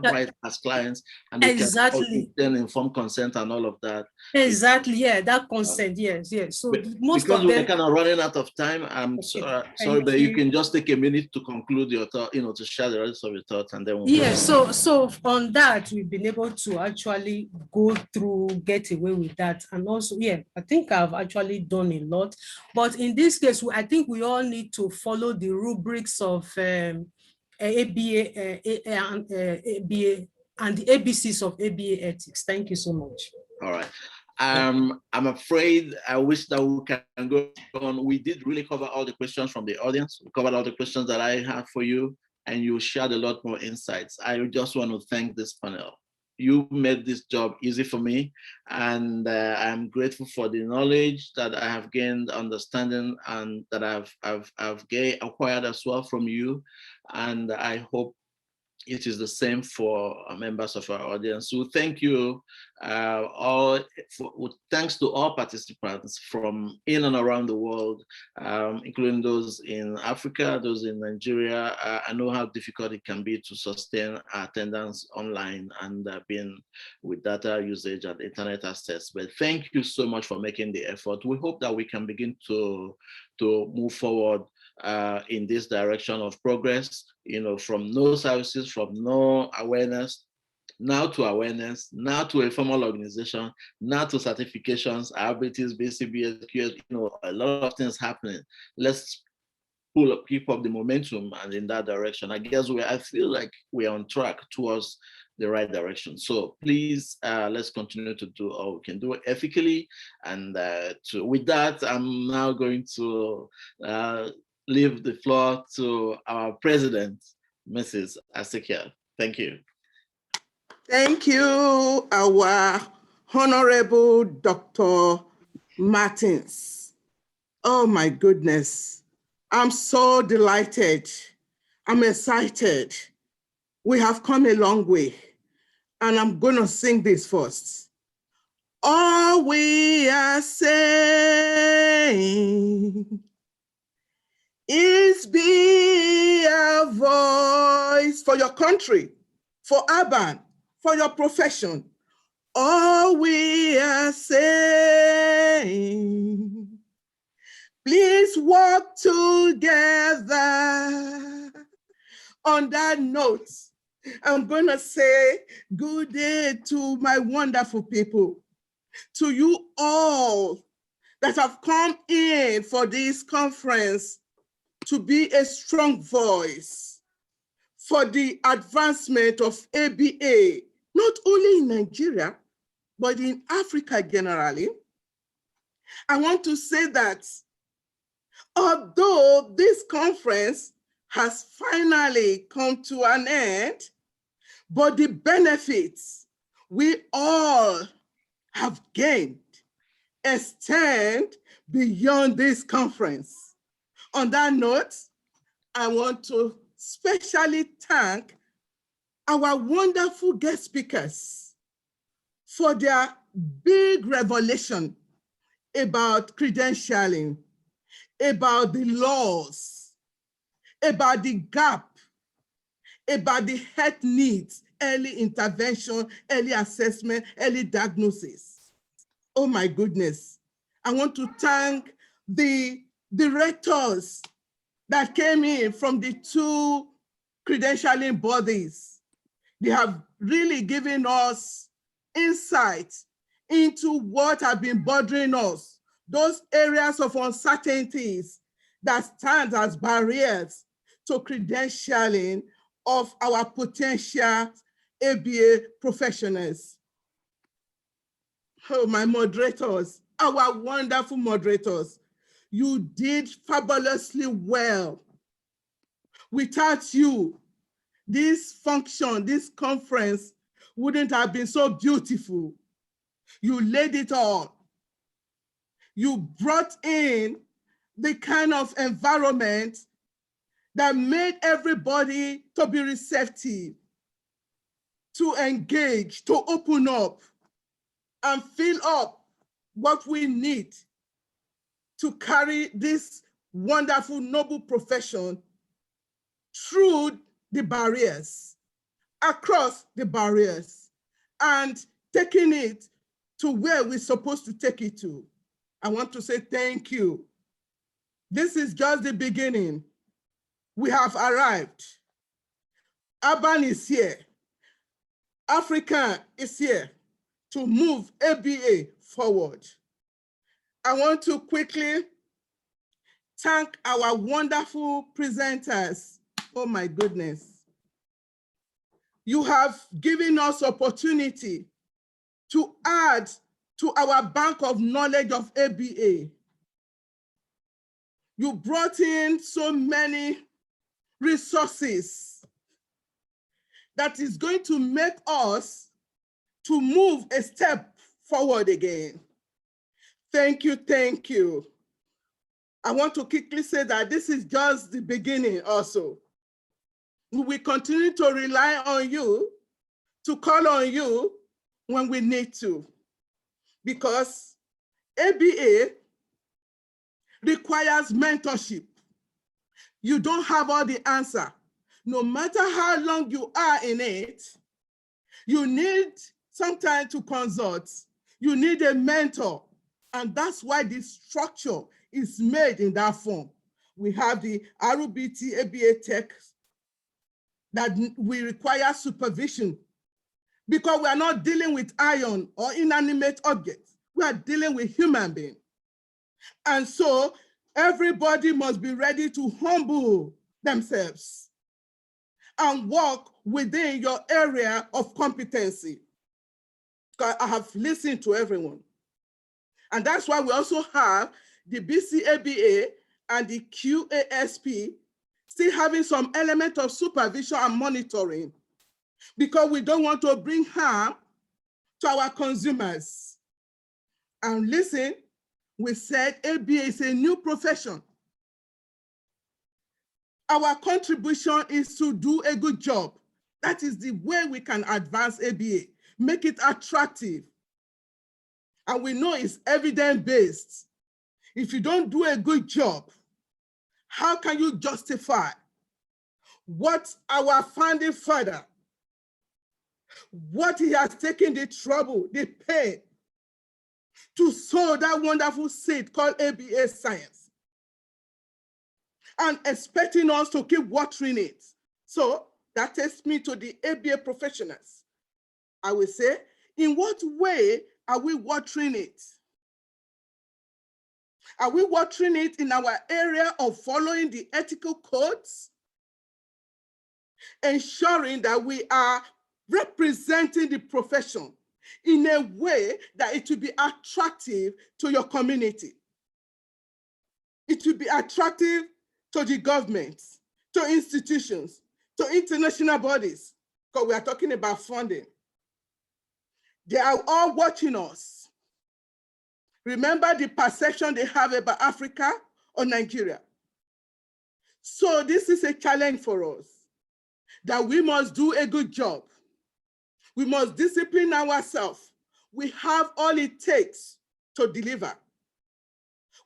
rights as clients, and they can then inform consent and all of that. Exactly, yeah, that consent, yes. So most because of them, we're kind of running out of time, I'm sorry, but you can just take a minute to conclude your thought, to share the rest of your thoughts, and then we'll so on that, we've been able to actually go through, get away with that. And also, I think I've actually done a lot. But in this case, I think we all need to follow the rubrics of ABA and the ABCs of ABA ethics. Thank you so much. All right. I'm afraid I wish that we can go on. We did really cover all the questions from the audience. We covered all the questions that I had for you, and you shared a lot more insights. I just want to thank this panel. You made this job easy for me, and I'm grateful for the knowledge that I have gained, understanding, and that I've acquired as well from you. And I hope it is the same for members of our audience. So thank you thanks to all participants from in and around the world, including those in Africa, those in Nigeria. I know how difficult it can be to sustain attendance online and being with data usage and internet access. But thank you so much for making the effort. We hope that we can begin to move forward in this direction of progress, from no services, from no awareness, now to awareness, now to a formal organization, now to certifications, abilities, BCBS, QS, a lot of things happening. Let's keep up the momentum and in that direction. I guess I feel like we're on track towards the right direction. So please, let's continue to do all we can do ethically. And with that, I'm now going to leave the floor to our president, Mrs. Asekia. Thank you. Thank you, our Honorable Dr. Martins. Oh my goodness, I'm so delighted. I'm excited. We have come a long way, and I'm gonna sing this first. All we are saying is be a voice for your country, for Urban, for your profession. All we are saying, please work together. On that note, I'm gonna say good day to my wonderful people, to you all that have come in for this conference to be a strong voice for the advancement of ABA, not only in Nigeria, but in Africa generally, I want to say that although this conference has finally come to an end, but the benefits we all have gained extend beyond this conference. On that note, I want to specially thank our wonderful guest speakers for their big revelation about credentialing, about the laws, about the gap, about the health needs, early intervention, early assessment, early diagnosis. Oh my goodness. I want to thank the directors that came in from the two credentialing bodies. They have really given us insight into what have been bothering us, those areas of uncertainties that stand as barriers to credentialing of our potential ABA professionals. Oh, my moderators, our wonderful moderators, you did fabulously well. Without you, this function, this conference wouldn't have been so beautiful. You laid it all. You brought in the kind of environment that made everybody to be receptive, to engage, to open up and fill up what we need to carry this wonderful, noble profession through the barriers, across the barriers, and taking it to where we're supposed to take it to. I want to say thank you. This is just the beginning. We have arrived. Urban is here. Africa is here to move ABA forward. I want to quickly thank our wonderful presenters. Oh my goodness. You have given us opportunity to add to our bank of knowledge of ABA. You brought in so many resources that is going to make us to move a step forward again. Thank you, thank you. I want to quickly say that this is just the beginning also. We will continue to rely on you, to call on you when we need to, because ABA requires mentorship. You don't have all the answer. No matter how long you are in it, you need some time to consult. You need a mentor. And that's why this structure is made in that form. We have the RUBT ABA Tech that we require supervision because we are not dealing with iron or inanimate objects. We are dealing with human beings. And so everybody must be ready to humble themselves and work within your area of competency. I have listened to everyone. And that's why we also have the BCABA and the QASP still having some element of supervision and monitoring, because we don't want to bring harm to our consumers. And listen, we said ABA is a new profession. Our contribution is to do a good job. That is the way we can advance ABA, make it attractive. And we know it's evidence-based. If you don't do a good job, how can you justify what our founding father, what he has taken the trouble, the pain to sow that wonderful seed called ABA science, and expecting us to keep watering it? So that takes me to the ABA professionals. I will say, in what way are we watering it? Are we watering it in our area of following the ethical codes, ensuring that we are representing the profession in a way that it will be attractive to your community. It will be attractive to the government, to institutions, to international bodies, because we are talking about funding. They are all watching us. Remember the perception they have about Africa or Nigeria. So this is a challenge for us, that we must do a good job. We must discipline ourselves. We have all it takes to deliver.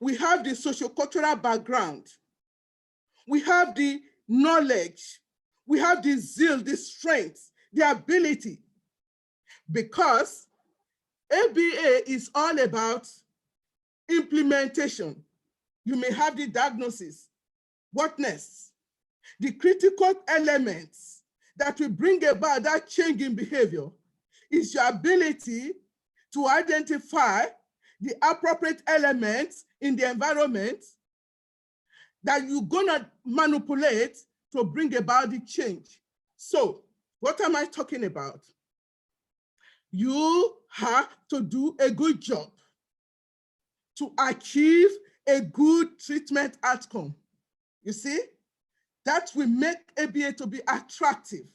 We have the socio-cultural background. We have the knowledge. We have the zeal, the strength, the ability. Because ABA is all about implementation. You may have the diagnosis, what next? The critical elements that will bring about that change in behavior is your ability to identify the appropriate elements in the environment that you're gonna manipulate to bring about the change. So what am I talking about? You have to do a good job to achieve a good treatment outcome. You see, that will make ABA to be attractive.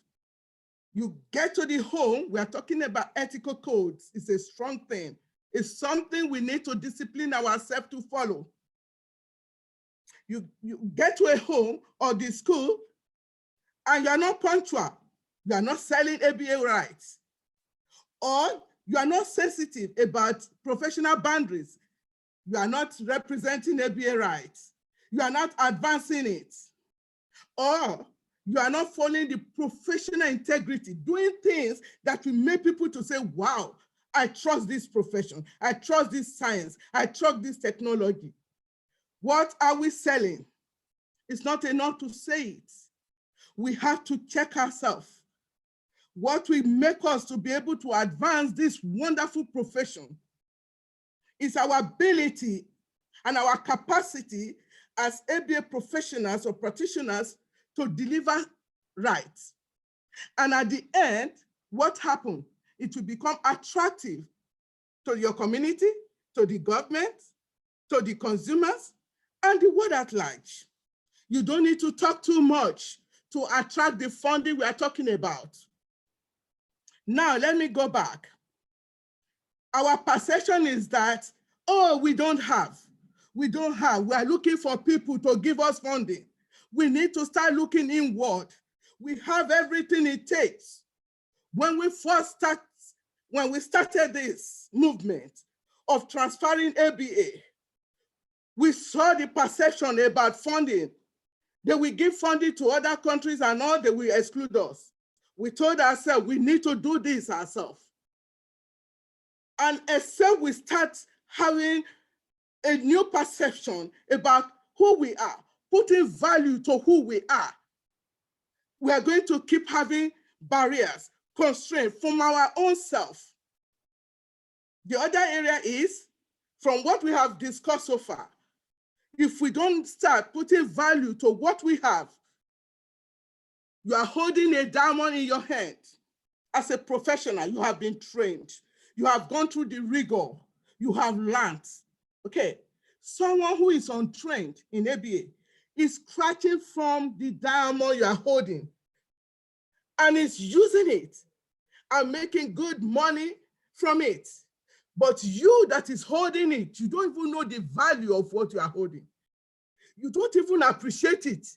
You get to the home, we are talking about ethical codes. It's a strong thing. It's something we need to discipline ourselves to follow. You get to a home or the school and you're not punctual. You are not selling ABA rights. Or you are not sensitive about professional boundaries. You are not representing ABA rights. You are not advancing it. Or you are not following the professional integrity, doing things that will make people to say, wow, I trust this profession. I trust this science. I trust this technology. What are we selling? It's not enough to say it. We have to check ourselves. What will make us to be able to advance this wonderful profession is our ability and our capacity as ABA professionals or practitioners to deliver rights. And at the end, what happened? It will become attractive to your community, to the government, to the consumers, and the world at large. You don't need to talk too much to attract the funding we are talking about. Now, let me go back. Our perception is that, oh, we don't have. We don't have. We are looking for people to give us funding. We need to start looking inward. We have everything it takes. When we started this movement of transferring ABA, we saw the perception about funding. They will give funding to other countries and all, they will exclude us. We told ourselves we need to do this ourselves. And except we start having a new perception about who we are, putting value to who we are, we are going to keep having barriers, constraints from our own self. The other area is, from what we have discussed so far, if we don't start putting value to what we have, you are holding a diamond in your hand. As a professional, you have been trained. You have gone through the rigor. You have learned. Okay, someone who is untrained in ABA is scratching from the diamond you are holding and is using it and making good money from it. But you that is holding it, you don't even know the value of what you are holding. You don't even appreciate it.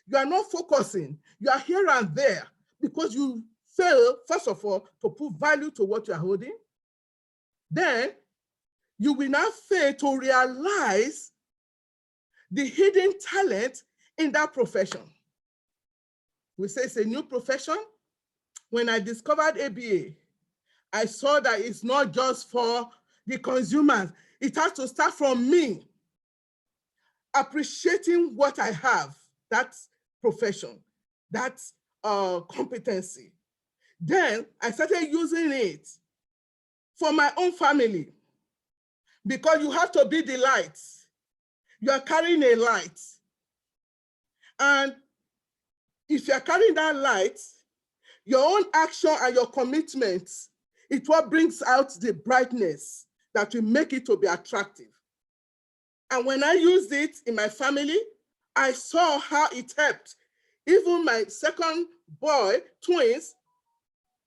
You are not focusing. You are here and there because you fail, first of all, to put value to what you are holding. Then you will now fail to realize the hidden talent in that profession. We say it's a new profession. When I discovered ABA, I saw that it's not just for the consumers. It has to start from me, appreciating what I have, that profession, that competency. Then I started using it for my own family, because you have to be the light. You are carrying a light. And if you're carrying that light, your own action and your commitments It's what brings out the brightness that will make it to be attractive. And when I used it in my family, I saw how it helped. Even my second boy, twins,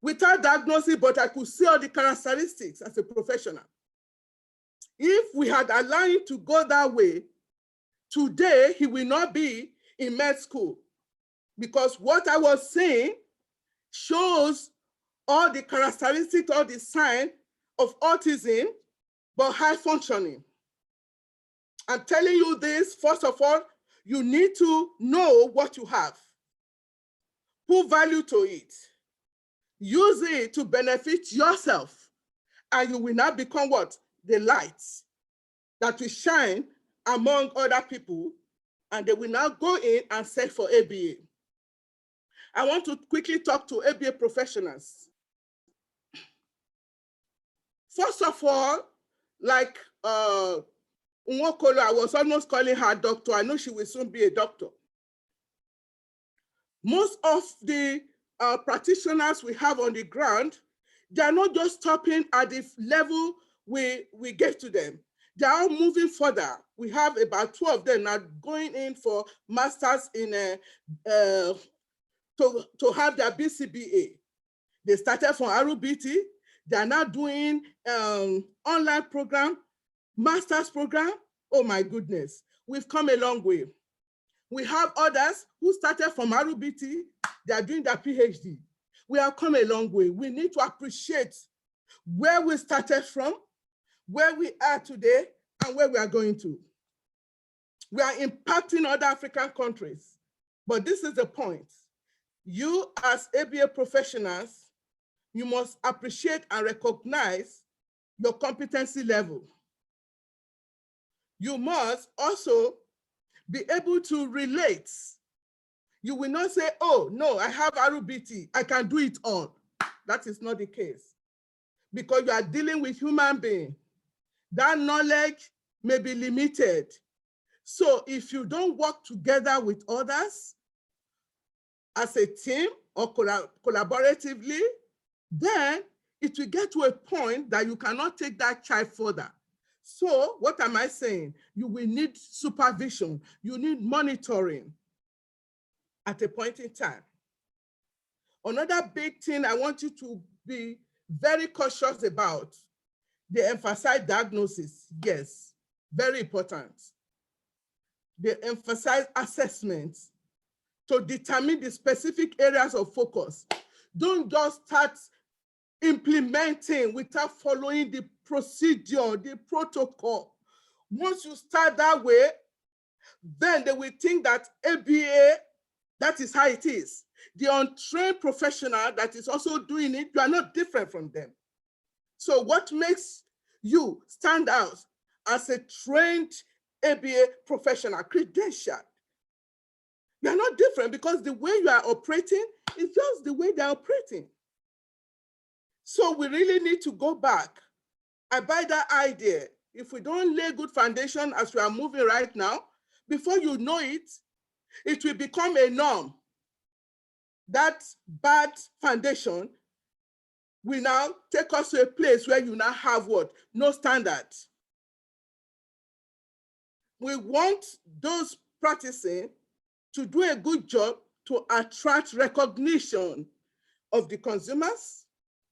without diagnosis, but I could see all the characteristics as a professional. If we had allowed him to go that way, today he will not be in med school, because what I was saying shows all the characteristics, all the signs of autism, but high functioning. I'm telling you this, first of all, you need to know what you have. Put value to it. Use it to benefit yourself, and you will now become what? The light that will shine among other people, and they will now go in and search for ABA. I want to quickly talk to ABA professionals. First of all, like Nwokolo, I was almost calling her doctor. I know she will soon be a doctor. Most of the practitioners we have on the ground, they are not just stopping at the level we get to them. They are moving further. We have about 2 of them now going in for masters in to have their BCBA. They started from RUBT. They are now doing online program, master's program. Oh my goodness, we've come a long way. We have others who started from RUBT. They are doing their PhD. We have come a long way. We need to appreciate where we started from, where we are today, and where we are going to. We are impacting other African countries, but this is the point. You as ABA professionals, you must appreciate and recognize your competency level. You must also be able to relate. You will not say, oh, no, I have RUBT, I can do it all. That is not the case, because you are dealing with human beings. That knowledge may be limited. So if you don't work together with others as a team or collaboratively, then it will get to a point that you cannot take that child further. So what am I saying? You will need supervision. You need monitoring at a point in time. Another big thing I want you to be very cautious about, they emphasize diagnosis. Yes, very important. They emphasize assessments to determine the specific areas of focus. Don't just start implementing without following the procedure, the protocol. Once you start that way, then they will think that ABA, that is how it is. The untrained professional that is also doing it, you are not different from them. So what makes you stand out as a trained ABA professional, credentialed? You are not different, because the way you are operating is just the way they are operating. So we really need to go back. I buy that idea. If we don't lay good foundation as we are moving right now, before you know it, it will become a norm. That bad foundation will now take us to a place where you now have what? No standard. We want those practicing to do a good job to attract recognition of the consumers.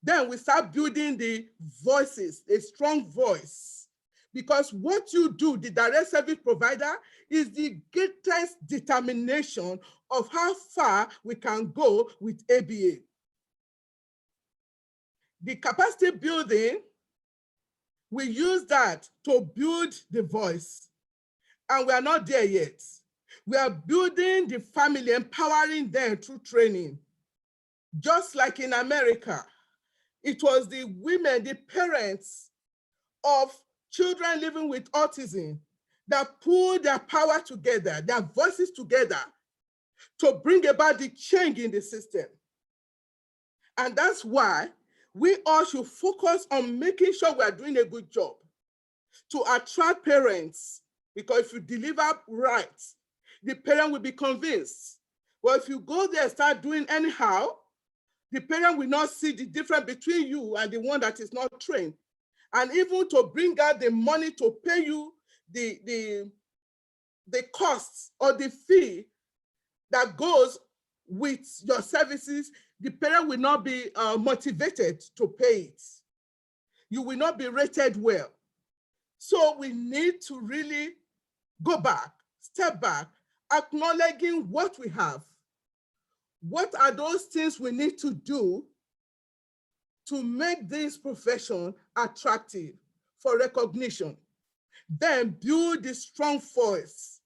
Then we start building the voices, a strong voice. Because what you do, the direct service provider, is the greatest determination of how far we can go with ABA. The capacity building, we use that to build the voice. And we are not there yet. We are building the family, empowering them through training. Just like in America, it was the women, the parents of children living with autism that pulled their power together, their voices together to bring about the change in the system. And that's why we all should focus on making sure we are doing a good job to attract parents, because if you deliver right, the parent will be convinced. Well, if you go there and start doing anyhow, The parent will not see the difference between you and the one that is not trained. And even to bring out the money to pay you the costs or the fee that goes with your services, the parent will not be motivated to pay it. You will not be rated well. So we need to really go back, step back, acknowledging what we have. What are those things we need to do to make this profession attractive for recognition? Then build the strong voice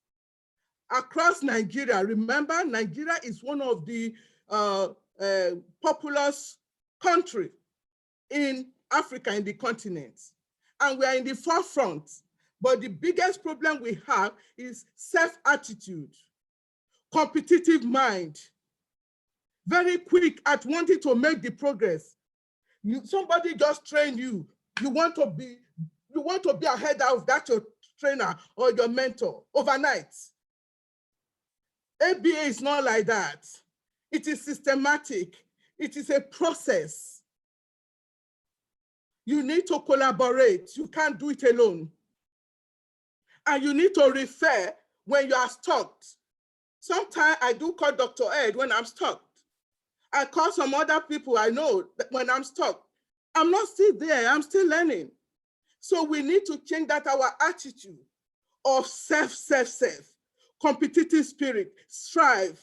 across Nigeria. Remember, Nigeria is one of the populous countries in Africa, in the continent, and we are in the forefront. But the biggest problem we have is self-attitude, competitive mind, very quick at wanting to make the progress. Somebody just trained you. You want to be ahead of that your trainer or your mentor overnight. ABA is not like that. It is systematic. It is a process. You need to collaborate. You can't do it alone. And you need to refer when you are stuck. Sometimes I do call Dr. Ed when I'm stuck. I call some other people I know that when I'm stuck. I'm not still there, I'm still learning. So we need to change that our attitude of self, competitive spirit, strive.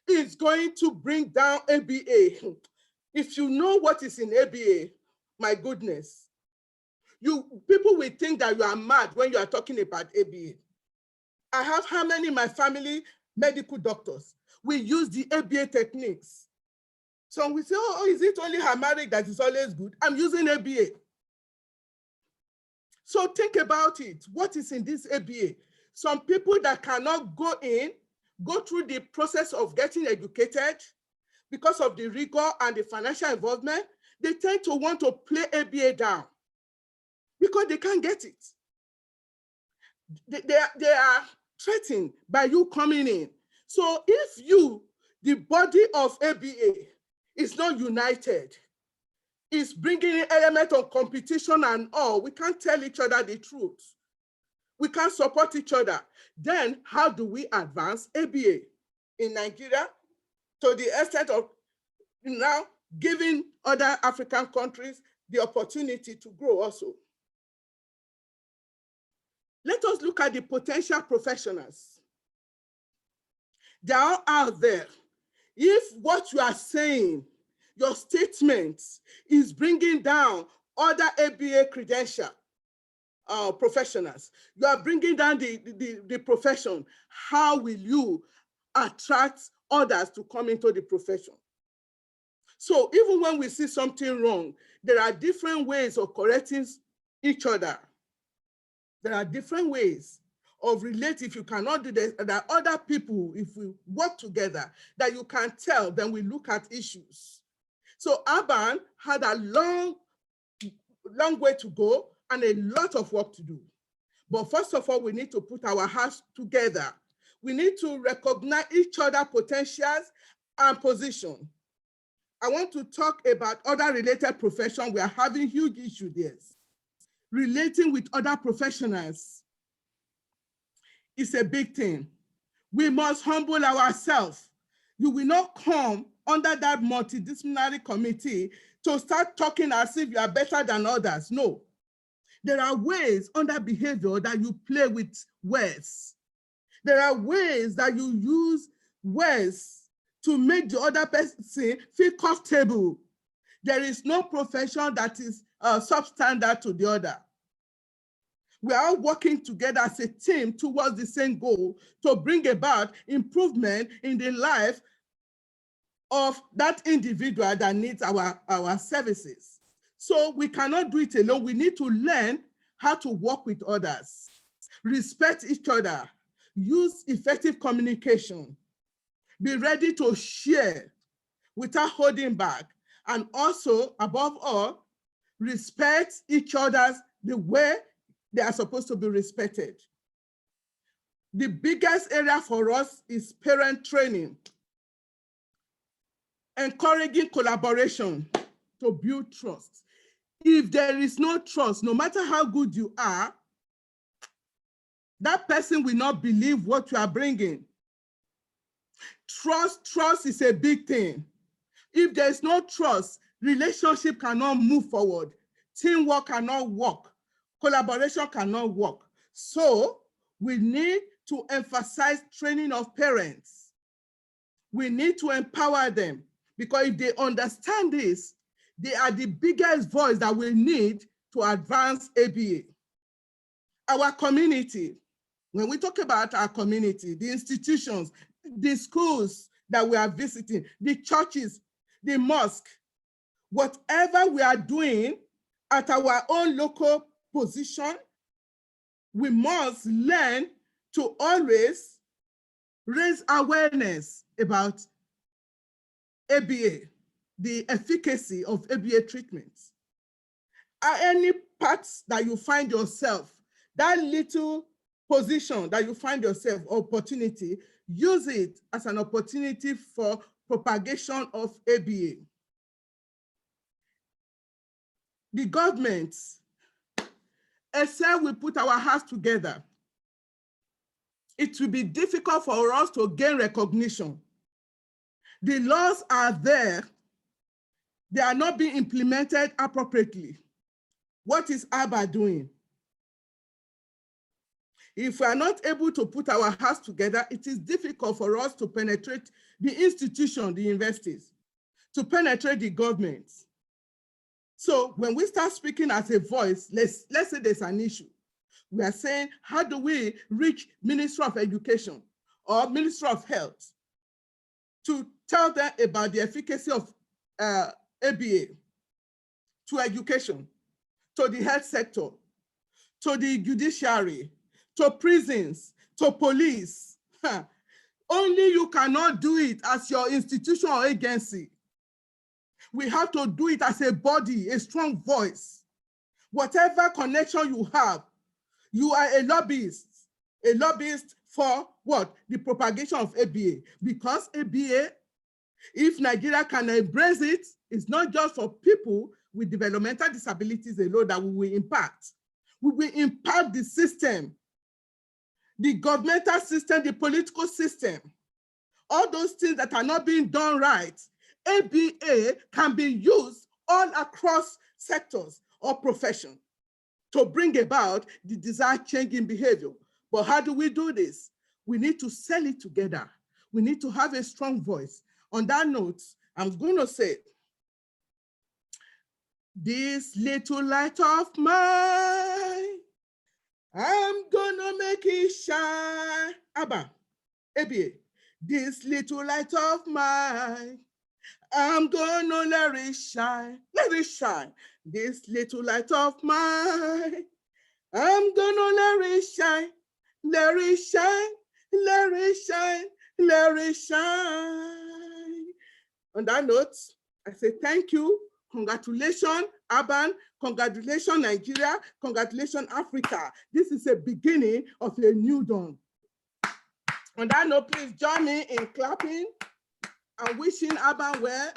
It's going to bring down ABA. If you know what is in ABA, my goodness, people will think that you are mad when you are talking about ABA. I have how many in my family medical doctors? We use the ABA techniques. So we say, oh, is it only Hamaric that is always good? I'm using ABA. So think about it. What is in this ABA? Some people that cannot go through the process of getting educated because of the rigor and the financial involvement, they tend to want to play ABA down because they can't get it. They are threatened by you coming in. So if the body of ABA is not united, it's bringing in element of competition and all, we can't tell each other the truth. We can't support each other. Then how do we advance ABA in Nigeria to the extent of now giving other African countries the opportunity to grow also? Let us look at the potential professionals. They are out there. If what you are saying, your statements is bringing down other ABA credential professionals, you are bringing down the profession, how will you attract others to come into the profession? So even when we see something wrong, there are different ways of correcting each other. There are different ways of relating. If you cannot do this, there are other people, if we work together, that you can tell, then we look at issues. So Urban had a long way to go and a lot of work to do. But first of all, we need to put our hearts together. We need to recognize each other's potentials and position. I want to talk about other related professions. We are having huge issues there. Relating with other professionals is a big thing. We must humble ourselves. You will not come under that multidisciplinary committee to start talking as if you are better than others. No. There are ways under behavior that you play with words. There are ways that you use words to make the other person feel comfortable. There is no profession that is substandard to the other. We are all working together as a team towards the same goal to bring about improvement in the life of that individual that needs our services. So we cannot do it alone. We need to learn how to work with others, respect each other, use effective communication, be ready to share without holding back, and also, above all, respect each other the way they are supposed to be respected. The biggest area for us is parent training. encouraging collaboration to build trust. If there is no trust, no matter how good you are, that person will not believe what you are bringing. Trust is a big thing. If there is no trust, relationship cannot move forward. Teamwork cannot work. Collaboration cannot work. So we need to emphasize training of parents. We need to empower them, because if they understand this, they are the biggest voice that we need to advance ABA. Our community, when we talk about our community, the institutions, the schools that we are visiting, the churches, the mosque, whatever we are doing at our own local position, we must learn to always raise awareness about ABA, the efficacy of ABA treatments. At any parts that you find yourself, that little position that you find yourself, opportunity, use it as an opportunity for propagation of ABA. The government, except we put our hearts together, it will be difficult for us to gain recognition. The laws are there, they are not being implemented appropriately. What is ABA doing? If we are not able to put our hearts together, it is difficult for us to penetrate the institution, the universities, to penetrate the government. So when we start speaking as a voice, let's say there's an issue. We are saying, how do we reach Ministry of Education or Ministry of Health to tell them about the efficacy of ABA to education, to the health sector, to the judiciary, to prisons, to police. Only you cannot do it as your institution or agency. We have to do it as a body, a strong voice. Whatever connection you have, you are a lobbyist for what? The propagation of ABA. Because ABA, if Nigeria can embrace it, it's not just for people with developmental disabilities alone that we will impact. We will impact the system, the governmental system, the political system. All those things that are not being done right, ABA can be used all across sectors or profession to bring about the desired change in behavior. But how do we do this? We need to sell it together. We need to have a strong voice. On that note, I'm going to say, this little light of mine, I'm gonna make it shine. ABA. This little light of mine, I'm gonna let it shine. Let it shine. This little light of mine, I'm gonna let it shine. Let it shine. Let it shine. Let it shine. On that note, I say thank you. Congratulations, Aban. Congratulations, Nigeria. Congratulations, Africa. This is a beginning of a new dawn. On that note, please join me in clapping and wishing Aban well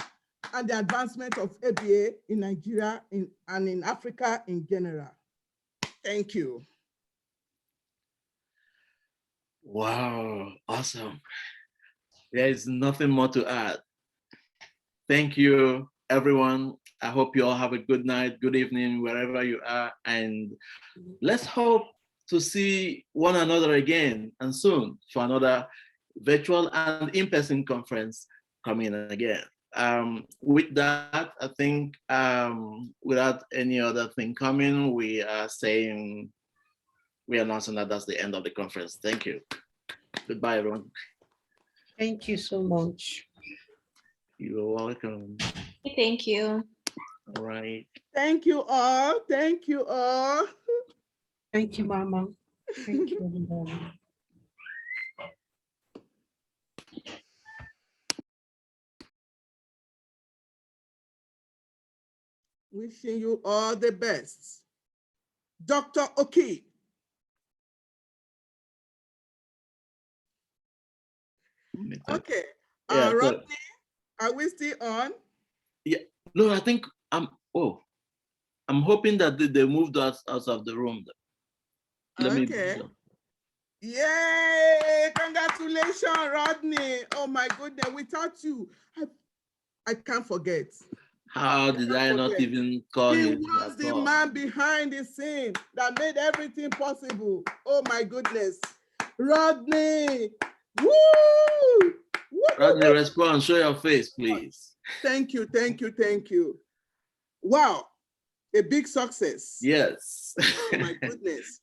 and the advancement of ABA in Nigeria and in Africa in general. Thank you. Wow, awesome. There is nothing more to add. Thank you, everyone. I hope you all have a good night, good evening, wherever you are. And let's hope to see one another again and soon for another virtual and in-person conference coming again. With that, I think without any other thing coming, we are announcing that that's the end of the conference. Thank you. Goodbye, everyone. Thank you so much. You're welcome. Thank you. All right. Thank you all. Thank you all. Thank you, Mama. Thank you, everybody. Wishing you all the best. Dr. Oki. Okay. Yeah, Rodney, Are we still on? Yeah. No, I think I'm hoping that they moved us out of the room. Okay. Yay! Congratulations, Rodney. Oh my goodness, we taught you. I can't forget. How did I not even call He him? was the man behind the scene that made everything possible. Oh my goodness. Rodney. Woo! Rodney, respond. Show your face, please. Thank you, thank you, thank you. Wow, a big success. Yes. Oh my goodness.